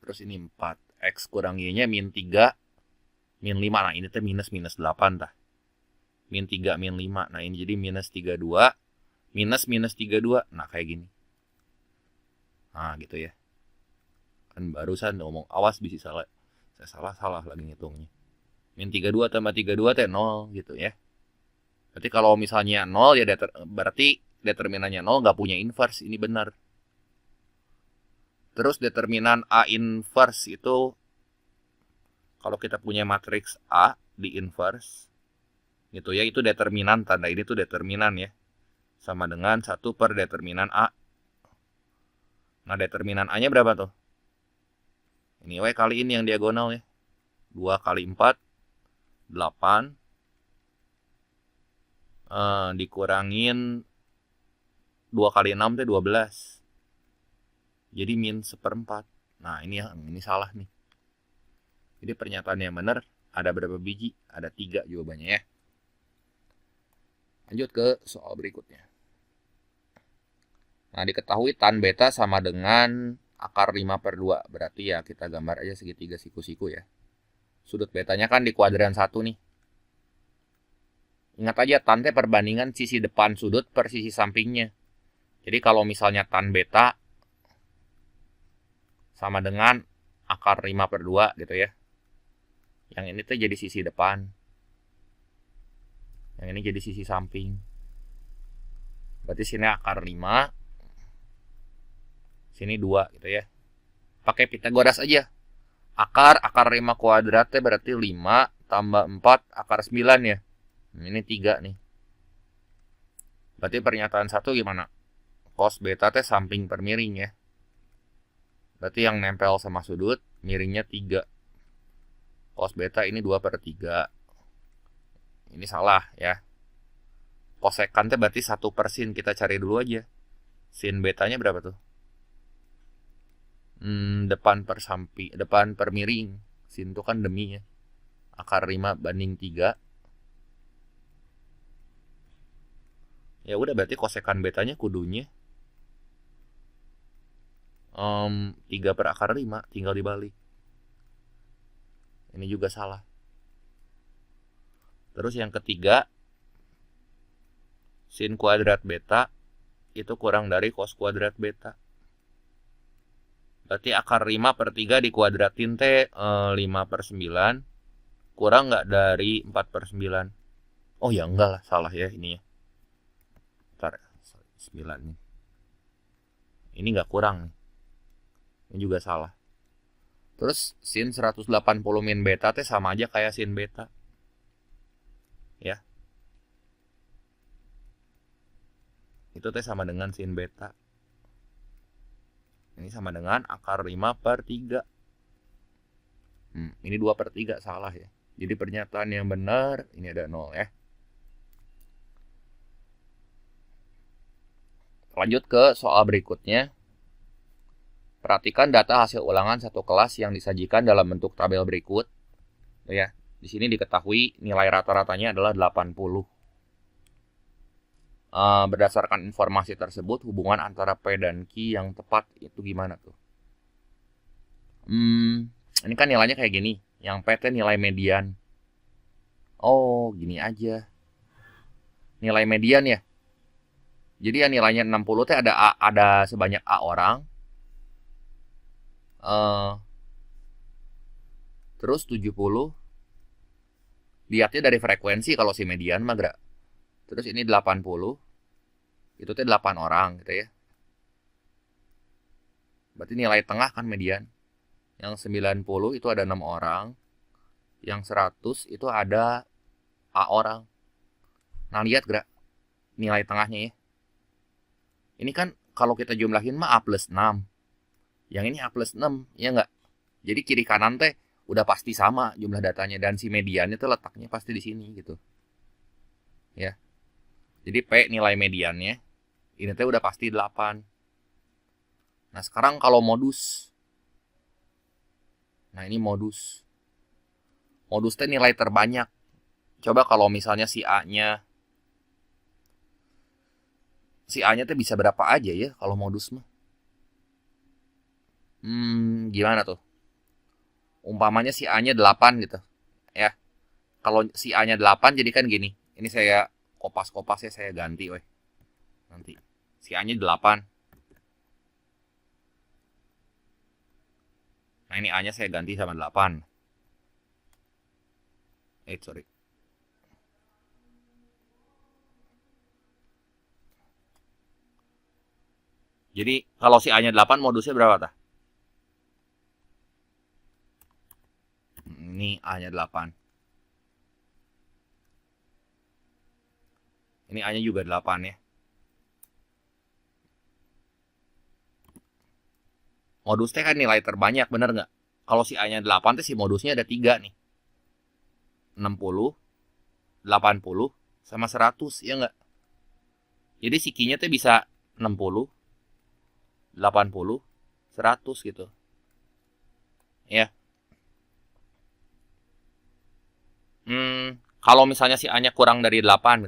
Terus ini 4. X kurang Y-nya min 3. Min 5. Nah ini tuh minus 8 tah. Min 3 min 5. Nah ini jadi minus 32. Minus 32. Nah kayak gini. Nah gitu ya. Kan barusan ngomong awas bisa salah. Saya salah lagi ngitungnya. Min 32 tambah 32 teh 0 gitu ya. Berarti kalau misalnya 0 ya berarti determinannya 0 nggak punya inverse. Ini benar. Terus determinan A inverse itu kalau kita punya matriks A di inverse gitu ya, itu determinan, tanda ini tuh determinan ya. Sama dengan 1 per determinan A. Nah, determinan A-nya berapa tuh? Ini W kali ini yang diagonal ya. 2 kali 4, 8. Dikurangin 2 kali 6 itu 12. Jadi min 1/4. Nah, ini salah nih. Jadi pernyataan yang benar ada berapa biji? Ada 3 jawabannya ya. Lanjut ke soal berikutnya. Nah, diketahui tan beta sama dengan akar 5/2. Berarti ya kita gambar aja segitiga siku-siku ya. Sudut betanya kan di kuadran 1 nih. Ingat aja tan teh perbandingan sisi depan sudut per sisi sampingnya. Jadi kalau misalnya tan beta sama dengan akar 5/2 gitu ya. Yang ini tuh jadi sisi depan. Yang ini jadi sisi samping. Berarti sini akar 5. Sini 2 gitu ya. Pakai Pitagoras aja. Akar 5 kuadratnya berarti 5 tambah 4 akar 9 ya. Ini 3 nih. Berarti pernyataan 1 gimana? Cos beta teh samping per miring ya. Berarti yang nempel sama sudut miringnya 3. Cos beta ini 2/3. Ini salah ya. Kosekan teh berarti 1 per sin. Kita cari dulu aja. Sin betanya berapa tuh? depan per miring. Sin itu kan demi ya. Akar 5 banding 3. Ya udah berarti kosekan betanya kudunya 3 per akar 5, tinggal dibalik. Ini juga salah. Terus yang ketiga, sin kuadrat beta itu kurang dari cos kuadrat beta. Berarti akar 5 per 3 dikuadratin teh 5 per 9 kurang nggak dari 4 per 9? Oh ya enggak lah, salah ya ini ya. Bentar, 9 nih. Ini nggak kurang nih. Ini juga salah. Terus sin 180 min beta teh sama aja kayak sin beta. Ya. Itu teh sama dengan sin beta. Ini sama dengan akar 5 per 3. Ini 2 per 3 salah ya. Jadi pernyataan yang benar ini ada 0 ya. Lanjut ke soal berikutnya. Perhatikan data hasil ulangan satu kelas yang disajikan dalam bentuk tabel berikut. Ya, di sini diketahui nilai rata-ratanya adalah 80. Berdasarkan informasi tersebut, hubungan antara P dan Q yang tepat itu gimana tuh? Ini kan nilainya kayak gini. Yang P itu nilai median. Oh, gini aja. Nilai median ya. Jadi ya nilainya 60 teh ada sebanyak A orang. Terus 70 lihatnya dari frekuensi kalau si median mah gerak. Terus ini 80. Itu teh 8 orang gitu ya. Berarti nilai tengah kan median. Yang 90 itu ada 6 orang. Yang 100 itu ada A orang. Nah, lihat gerak nilai tengahnya ya. Ini kan kalau kita jumlahin mah A plus 6. Yang ini A plus 6, ya enggak? Jadi kiri kanan teh udah pasti sama jumlah datanya. Dan si mediannya tuh letaknya pasti di sini gitu. Ya. Jadi P nilai mediannya. Ini teh udah pasti 8. Nah sekarang kalau modus. Nah ini modus. Modus teh nilai terbanyak. Coba kalau misalnya si A-nya. Si A-nya teh bisa berapa aja ya kalau modus mah. Gimana tuh? Umpamanya si A-nya 8 gitu. Ya. Kalau si A-nya 8 jadi kan gini. Ini saya kopas-kopasnya saya ganti weh. Nanti. Si A-nya 8. Nah ini A-nya saya ganti sama 8. Sorry. Jadi kalau si A-nya 8 modusnya berapa tah? Ini A-nya 8. Ini A-nya juga 8 ya. Modus teh kan nilai terbanyak, bener nggak? Kalau si A-nya 8 teh si modusnya ada 3 nih. 60, 80, sama 100, ya nggak? Jadi si Q-nya teh bisa 60, 80, 100 gitu. Ya. Kalau misalnya si A-nya kurang dari 8,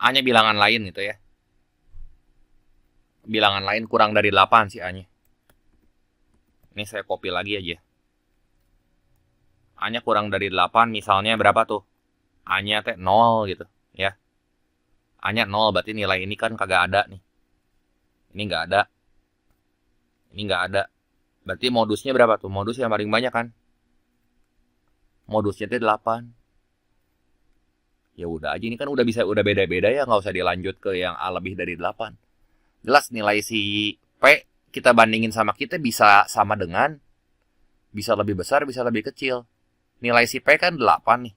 A-nya bilangan lain gitu ya. Bilangan lain kurang dari 8 si A-nya. Ini saya copy lagi aja. A-nya kurang dari 8, misalnya berapa tuh? A-nya teh 0 gitu, ya. A-nya 0, berarti nilai ini kan kagak ada nih. Ini nggak ada. Ini nggak ada. Berarti modusnya berapa tuh? Modus yang paling banyak kan? Modusnya teh 8. Ya udah aja, ini kan udah beda-beda ya, nggak usah dilanjut ke yang A lebih dari 8. Jelas nilai si P kita bandingin sama kita bisa sama dengan, bisa lebih besar, bisa lebih kecil. Nilai si P kan 8 nih.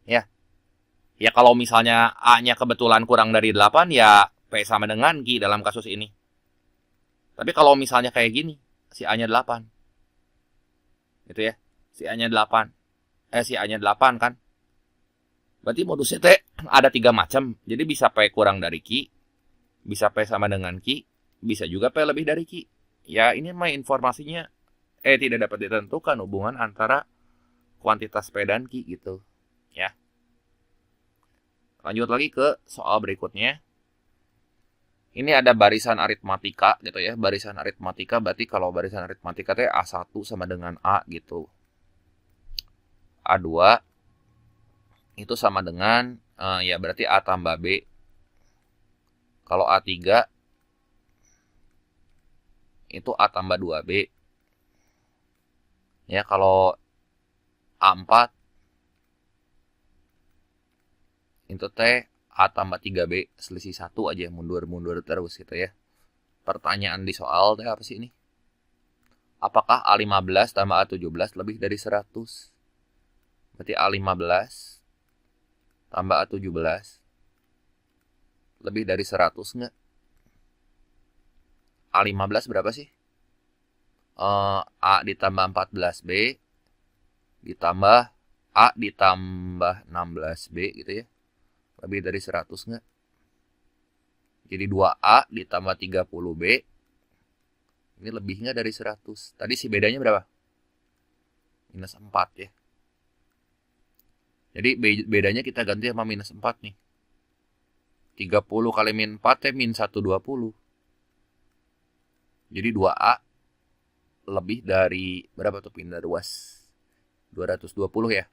Ya. Ya kalau misalnya A-nya kebetulan kurang dari 8, ya P sama dengan Q dalam kasus ini. Tapi kalau misalnya kayak gini, si A-nya 8. Gitu ya. Si A-nya 8. Si A-nya 8 kan. Berarti modusnya teh ada 3 macam. Jadi bisa P kurang dari Q, Bisa P sama dengan Q, bisa juga P lebih dari Q. Ya ini mah informasinya tidak dapat ditentukan hubungan antara kuantitas P dan Q gitu. Ya. Lanjut lagi ke soal berikutnya. Ini ada barisan aritmatika gitu ya. Barisan aritmatika berarti kalau barisan aritmatika itu A1 sama dengan A gitu. A2 itu sama dengan ya berarti A tambah B. Kalau A3 itu A tambah 2B. Ya, kalau A4 itu teh A tambah 3B, selisih 1 aja, mundur-mundur terus gitu ya. Pertanyaan di soal teh apa sih ini? Apakah A15 tambah A17 lebih dari 100? Berarti A15 tambah A17 lebih dari 100 nggak? A15 berapa sih? A ditambah 14B ditambah A ditambah 16B gitu ya. Lebih dari 100 nggak? Jadi 2A ditambah 30B ini lebih nggak dari 100? Tadi si bedanya berapa? Minus 4 ya. Jadi bedanya kita ganti sama minus 4 nih. 30 kali min 4 ya min 120. Jadi 2A lebih dari berapa tuh pindah ruas? 220 ya.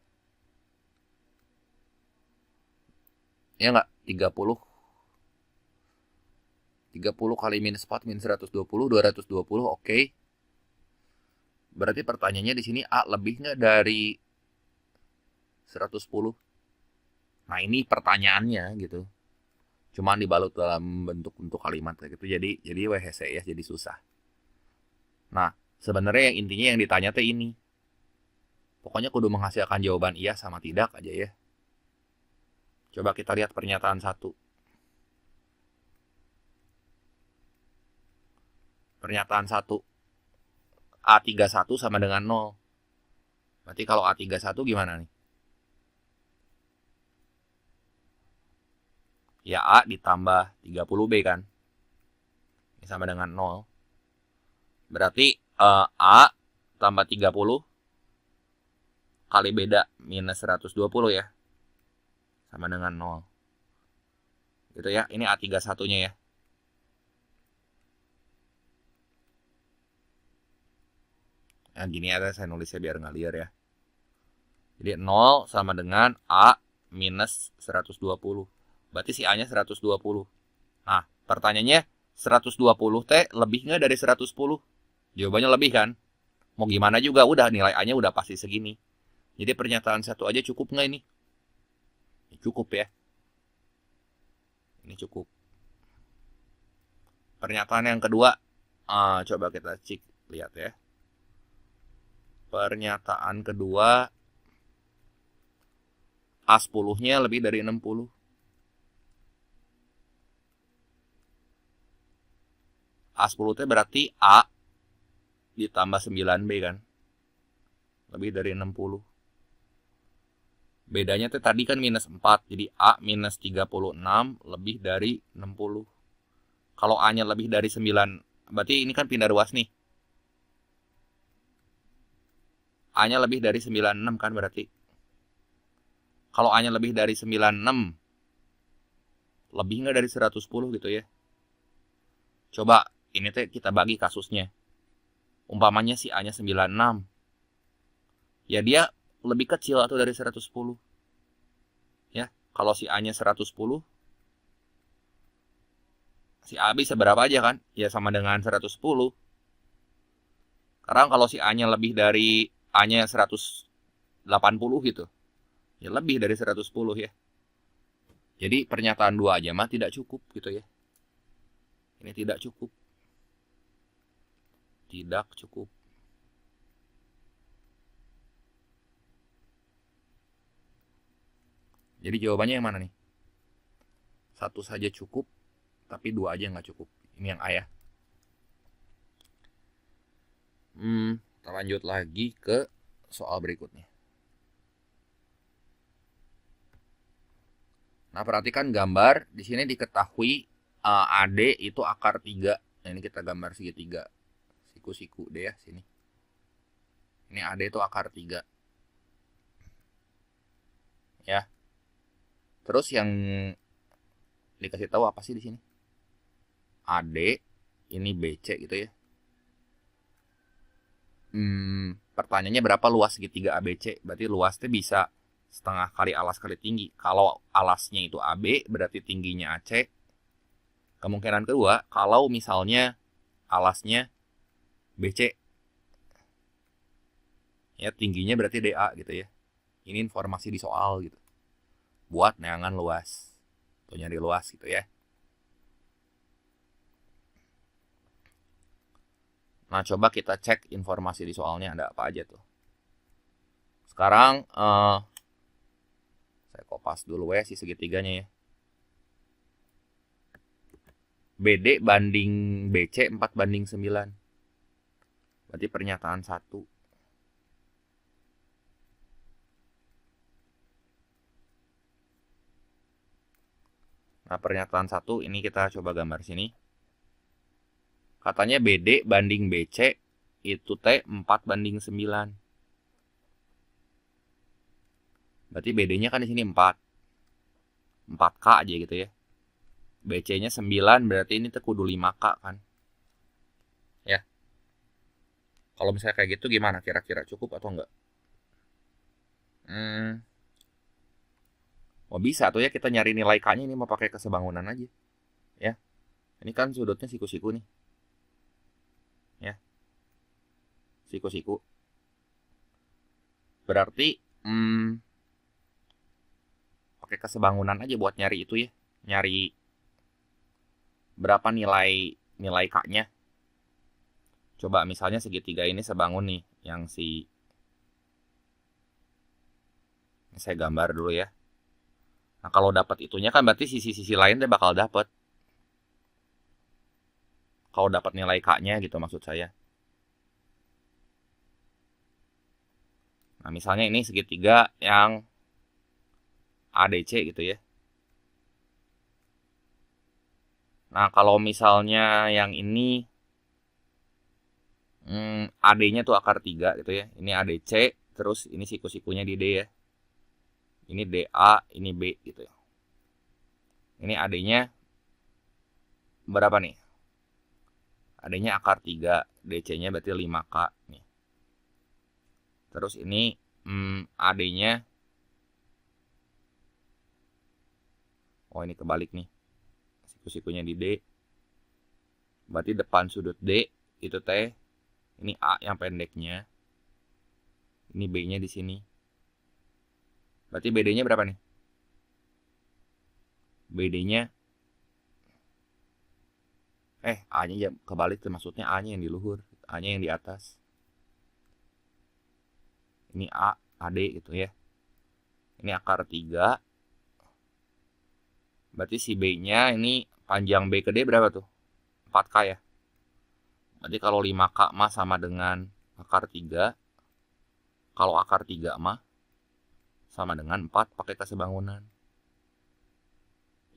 Ya nggak? 30 kali minus 4 min 120, 220, oke. Berarti pertanyaannya di sini A lebih nggak dari 110? Nah ini pertanyaannya gitu. Cuman dibalut dalam bentuk kalimat gitu. Jadi WHC ya, jadi susah. Nah, sebenarnya yang intinya yang ditanya teh ini. Pokoknya kudu menghasilkan jawaban iya sama tidak aja ya. Coba kita lihat pernyataan 1. Pernyataan 1. A31 sama dengan 0. Berarti kalau A31 gimana nih? Ya A ditambah 30B kan. Ini sama dengan 0. Berarti A tambah 30 kali beda minus 120 ya. Sama dengan 0. Gitu ya. Ini A31-nya ya. Nah, gini ada saya nulisnya biar nggak liar ya. Jadi 0 sama dengan A minus 120. Berarti si A-nya 120. Nah, pertanyaannya 120 T lebih nggak dari 110? Jawabannya lebih kan? Mau gimana juga udah nilai A-nya udah pasti segini. Jadi pernyataan 1 aja cukup nggak ini? Cukup ya. Ini cukup. Pernyataan yang kedua, coba kita cek lihat ya. Pernyataan kedua, A10-nya lebih dari 60. A10 itu berarti A ditambah 9B kan. Lebih dari 60. Bedanya tuh tadi kan minus 4. Jadi A minus 36 lebih dari 60. Kalau A-nya lebih dari 9, berarti ini kan pindah ruas nih. A-nya lebih dari 96 kan berarti. Kalau A-nya lebih dari 96, lebih nggak dari 110 gitu ya. Coba ini teh kita bagi kasusnya. Umpamanya si A-nya 96. Ya dia lebih kecil atau dari 110. Ya, kalau si A-nya 110, si A bisa berapa aja kan? Ya sama dengan 110. Sekarang kalau si A-nya lebih dari A-nya 180 gitu. Ya lebih dari 110 ya. Jadi pernyataan 2 aja mah tidak cukup gitu ya. Ini tidak cukup. Tidak cukup. Jadi jawabannya yang mana nih? 1 saja cukup, tapi 2 aja nggak cukup. Ini yang A ya. Kita lanjut lagi ke soal berikutnya. Nah, perhatikan gambar. Di sini diketahui AD itu akar 3. Nah, ini kita gambar segitiga. Siku-siku deh ya, sini. Ini AD itu akar 3. Ya. Terus yang dikasih tahu apa sih di sini? AD, ini BC gitu ya. Pertanyaannya berapa luas segitiga ABC? Berarti luasnya bisa setengah kali alas kali tinggi. Kalau alasnya itu AB, berarti tingginya AC. Kemungkinan kedua, kalau misalnya alasnya BC, ya tingginya berarti DA gitu ya. Ini informasi di soal gitu. Buat neangan luas. Atau nyari luas gitu ya. Nah, coba kita cek informasi di soalnya ada apa aja tuh. Sekarang saya kopas dulu ya si segitiganya ya. BD banding BC 4:9. Berarti pernyataan 1. Nah, pernyataan 1 ini kita coba gambar sini. Katanya BD banding BC itu T 4:9. Berarti BD-nya kan di sini 4. 4K aja gitu ya. BC-nya 9, berarti ini kudu 5K kan. Ya. Kalau misalnya kayak gitu gimana kira-kira, cukup atau enggak? Oh bisa tuh ya, kita nyari nilai K-nya ini mau pakai kesebangunan aja. Ya. Ini kan sudutnya siku-siku nih. Ya. Siku-siku. Berarti pakai kesebangunan aja buat nyari itu ya. Nyari berapa nilai K-nya. Coba misalnya segitiga ini sebangun nih, yang ini saya gambar dulu ya. Nah, kalau dapat itunya kan berarti sisi-sisi lainnya bakal dapat. Kalau dapat nilai K-nya gitu maksud saya. Nah, misalnya ini segitiga yang ADC gitu ya. Nah, kalau misalnya yang ini AD-nya tuh akar 3 gitu ya. Ini ADC, terus ini siku-sikunya di D ya. Ini DA, ini B gitu ya. Ini AD-nya berapa nih? AD-nya akar 3, DC-nya berarti 5K nih. Terus ini AD-nya, oh ini kebalik nih. Siku-sikunya di D. Berarti depan sudut D itu T. Ini A yang pendeknya. Ini B-nya di sini. Berarti BD-nya berapa nih? BD-nya A-nya ya kebalik tuh, maksudnya A-nya yang di luhur, A-nya yang di atas. Ini A, AD gitu ya. Ini akar 3. Berarti si B-nya ini panjang B ke D berapa tuh? 4K ya. Berarti kalau 5K mah sama dengan akar 3. Kalau akar 3 mah sama dengan 4 pakai kesebangunan.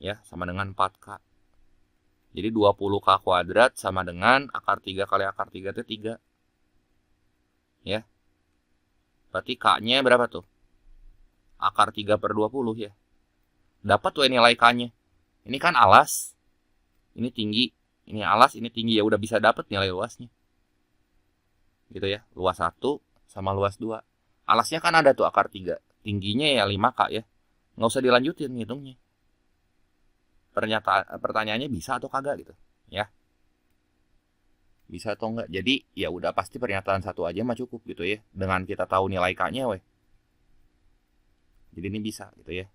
Ya, sama dengan 4K. Jadi 20K kuadrat sama dengan akar 3 kali akar 3 itu 3. Ya. Berarti K-nya berapa tuh? Akar 3/20 ya. Dapat tuh nilai K-nya. Ini kan alas. Ini tinggi. Ini alas, ini tinggi. Ya udah bisa dapat nilai luasnya. Gitu ya. Luas 1 sama luas 2. Alasnya kan ada tuh akar 3. Tingginya ya 5K ya. Nggak usah dilanjutin ngitungnya. Pertanyaannya bisa atau kagak gitu. Ya. Bisa atau enggak. Jadi ya udah pasti pernyataan 1 aja mah cukup gitu ya. Dengan kita tahu nilai K-nya weh. Jadi ini bisa gitu ya.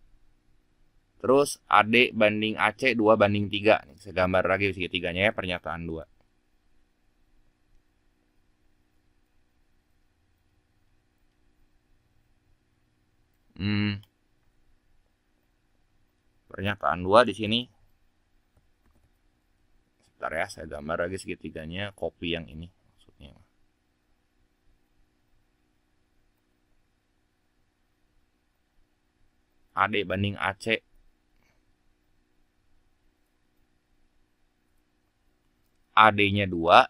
Terus AD banding AC 2/3. Nih, saya gambar lagi segitiganya ya, pernyataan 2. Pernyataan 2 di sini. Sebentar ya, saya gambar lagi segitiganya, copy yang ini maksudnya. AD banding AC. AD-nya 2.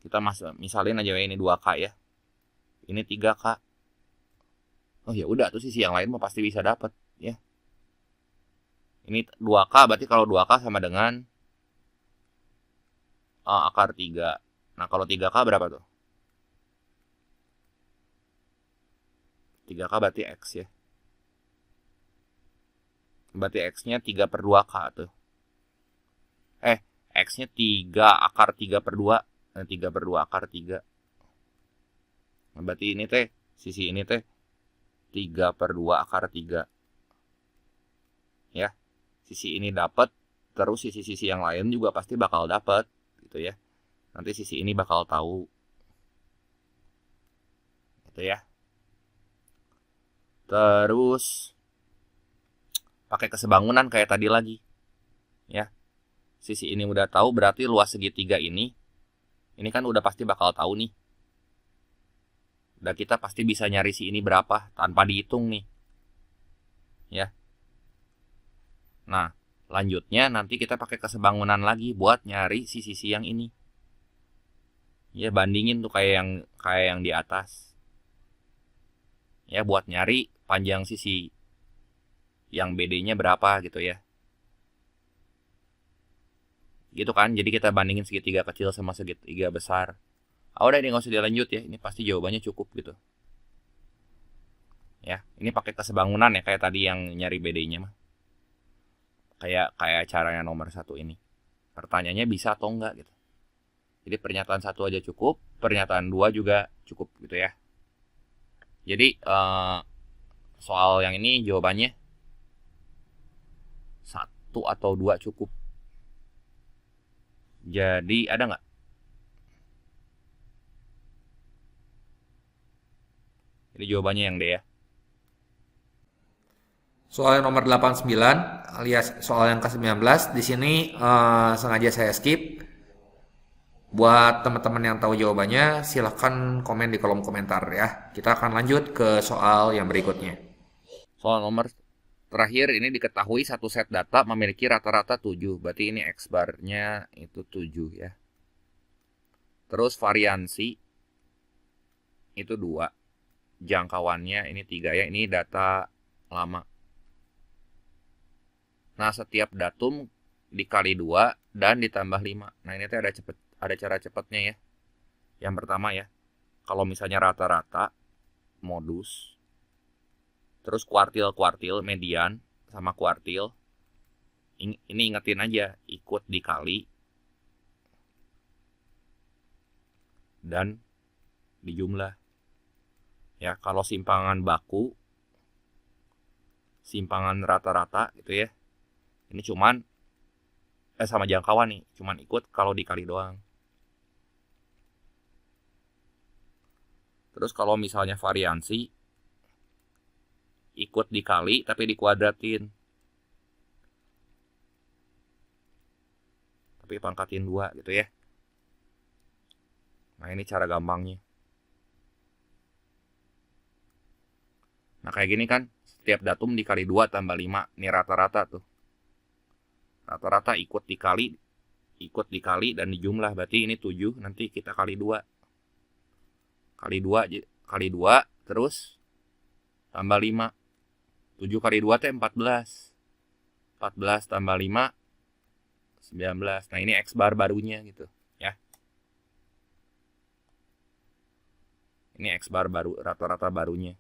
Kita misalin aja ini 2K ya. Ini 3K. Oh ya udah tuh sisi yang lain mah pasti bisa dapat ya. Ini 2K, berarti kalau 2K sama dengan akar 3. Nah, kalau 3K berapa tuh? 3K berarti X ya. Berarti X-nya 3 per 2K tuh. X-nya 3 akar 3 per 2. 3 per 2 akar 3. Nah, berarti ini teh, sisi ini teh 3 per 2 akar 3. Ya. Sisi ini dapat, terus sisi-sisi yang lain juga pasti bakal dapat gitu ya. Nanti sisi ini bakal tahu. Gitu ya. Terus pakai kesebangunan kayak tadi lagi. Ya. Sisi ini udah tahu, berarti luas segitiga ini kan udah pasti bakal tahu nih. Dan kita pasti bisa nyari si ini berapa tanpa dihitung nih. Ya. Nah, lanjutnya nanti kita pakai kesebangunan lagi buat nyari si sisi yang ini. Ya, bandingin tuh kayak yang di atas. Ya, buat nyari panjang sisi yang BD-nya berapa gitu ya. Gitu kan, jadi kita bandingin segitiga kecil sama segitiga besar. Udah ini nggak usah dilanjut ya, ini pasti jawabannya cukup gitu. Ya, ini pakai kesebangunan ya kayak tadi yang nyari BD-nya mah. Kayak caranya nomor 1 ini. Pertanyaannya bisa atau enggak gitu. Jadi pernyataan 1 aja cukup, pernyataan 2 juga cukup gitu ya. Jadi soal yang ini jawabannya 1 atau 2 cukup. Jadi ada nggak? Jadi jawabannya yang D ya. Soal yang nomor 89 alias soal yang ke-19 di sini sengaja saya skip. Buat teman-teman yang tahu jawabannya silahkan komen di kolom komentar ya. Kita akan lanjut ke soal yang berikutnya. Soal nomor terakhir ini diketahui satu set data memiliki rata-rata 7. Berarti ini X bar-nya itu 7 ya. Terus variansi itu 2. Jangkauannya ini 3 ya. Ini data lama. Nah, setiap datum dikali 2 dan ditambah 5. Nah, ini tuh ada cara cepatnya ya. Yang pertama ya, kalau misalnya rata-rata modus, terus kuartil median sama kuartil, ini ingetin aja, ikut dikali dan dijumlah. Ya, kalau simpangan baku, simpangan rata-rata gitu ya, ini cuman sama jangkauan nih, cuman ikut kalau dikali doang. Terus kalau misalnya variansi, ikut dikali tapi dikuadratin. Tapi pangkatin 2 gitu ya. Nah, ini cara gampangnya. Nah, kayak gini kan, setiap datum dikali 2 tambah 5. Ini rata-rata tuh. Rata-rata ikut dikali dan dijumlah. Berarti ini 7, nanti kita kali 2. Kali 2 terus tambah 5. 7 kali 2 teh 14. 14 tambah 5 19. Nah, ini X bar barunya gitu ya. Ini X bar baru, rata-rata barunya.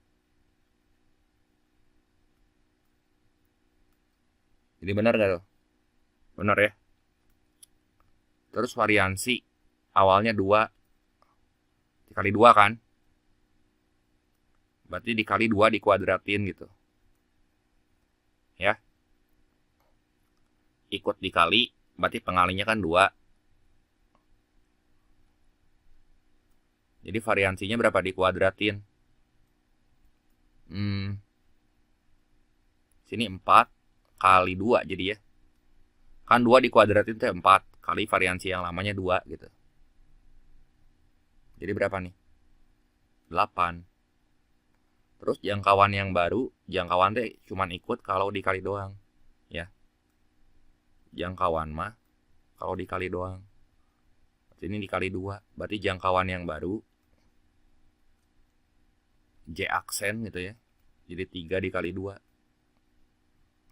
Jadi benar gak tuh? Benar ya. Terus variansi awalnya 2 dikali 2 kan, berarti dikali 2 dikuadratin gitu ya. Ikut dikali berarti pengalinya kan 2. Jadi variansinya berapa dikuadratin? Sini 4 kali 2 jadi ya. Kan 2 dikuadratin itu 4 kali variansi yang lamanya 2 gitu. Jadi berapa nih? 8. Terus jangkauan yang baru, jangkauan teh cuman ikut kalau dikali doang ya. Jangkauan mah kalau dikali doang. Berarti ini dikali 2. Berarti jangkauan yang baru J aksen gitu ya. Jadi 3 dikali 2.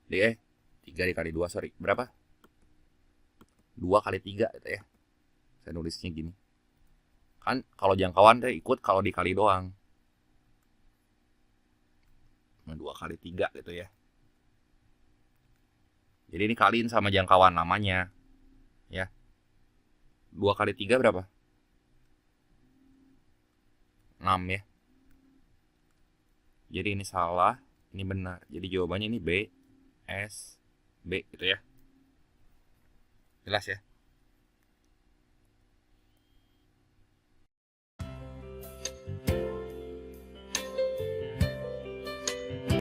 3 dikali 2, sorry. Berapa? 2 kali 3 gitu ya. Saya nulisnya gini. Kan kalau jangkauan teh ikut kalau dikali doang. Nah, 2 kali 3 gitu ya. Jadi ini kaliin sama jangkauan namanya. Ya. 2 kali 3 berapa? 6 ya. Jadi ini salah, ini benar. Jadi jawabannya ini B, S, B gitu ya. Jelas ya?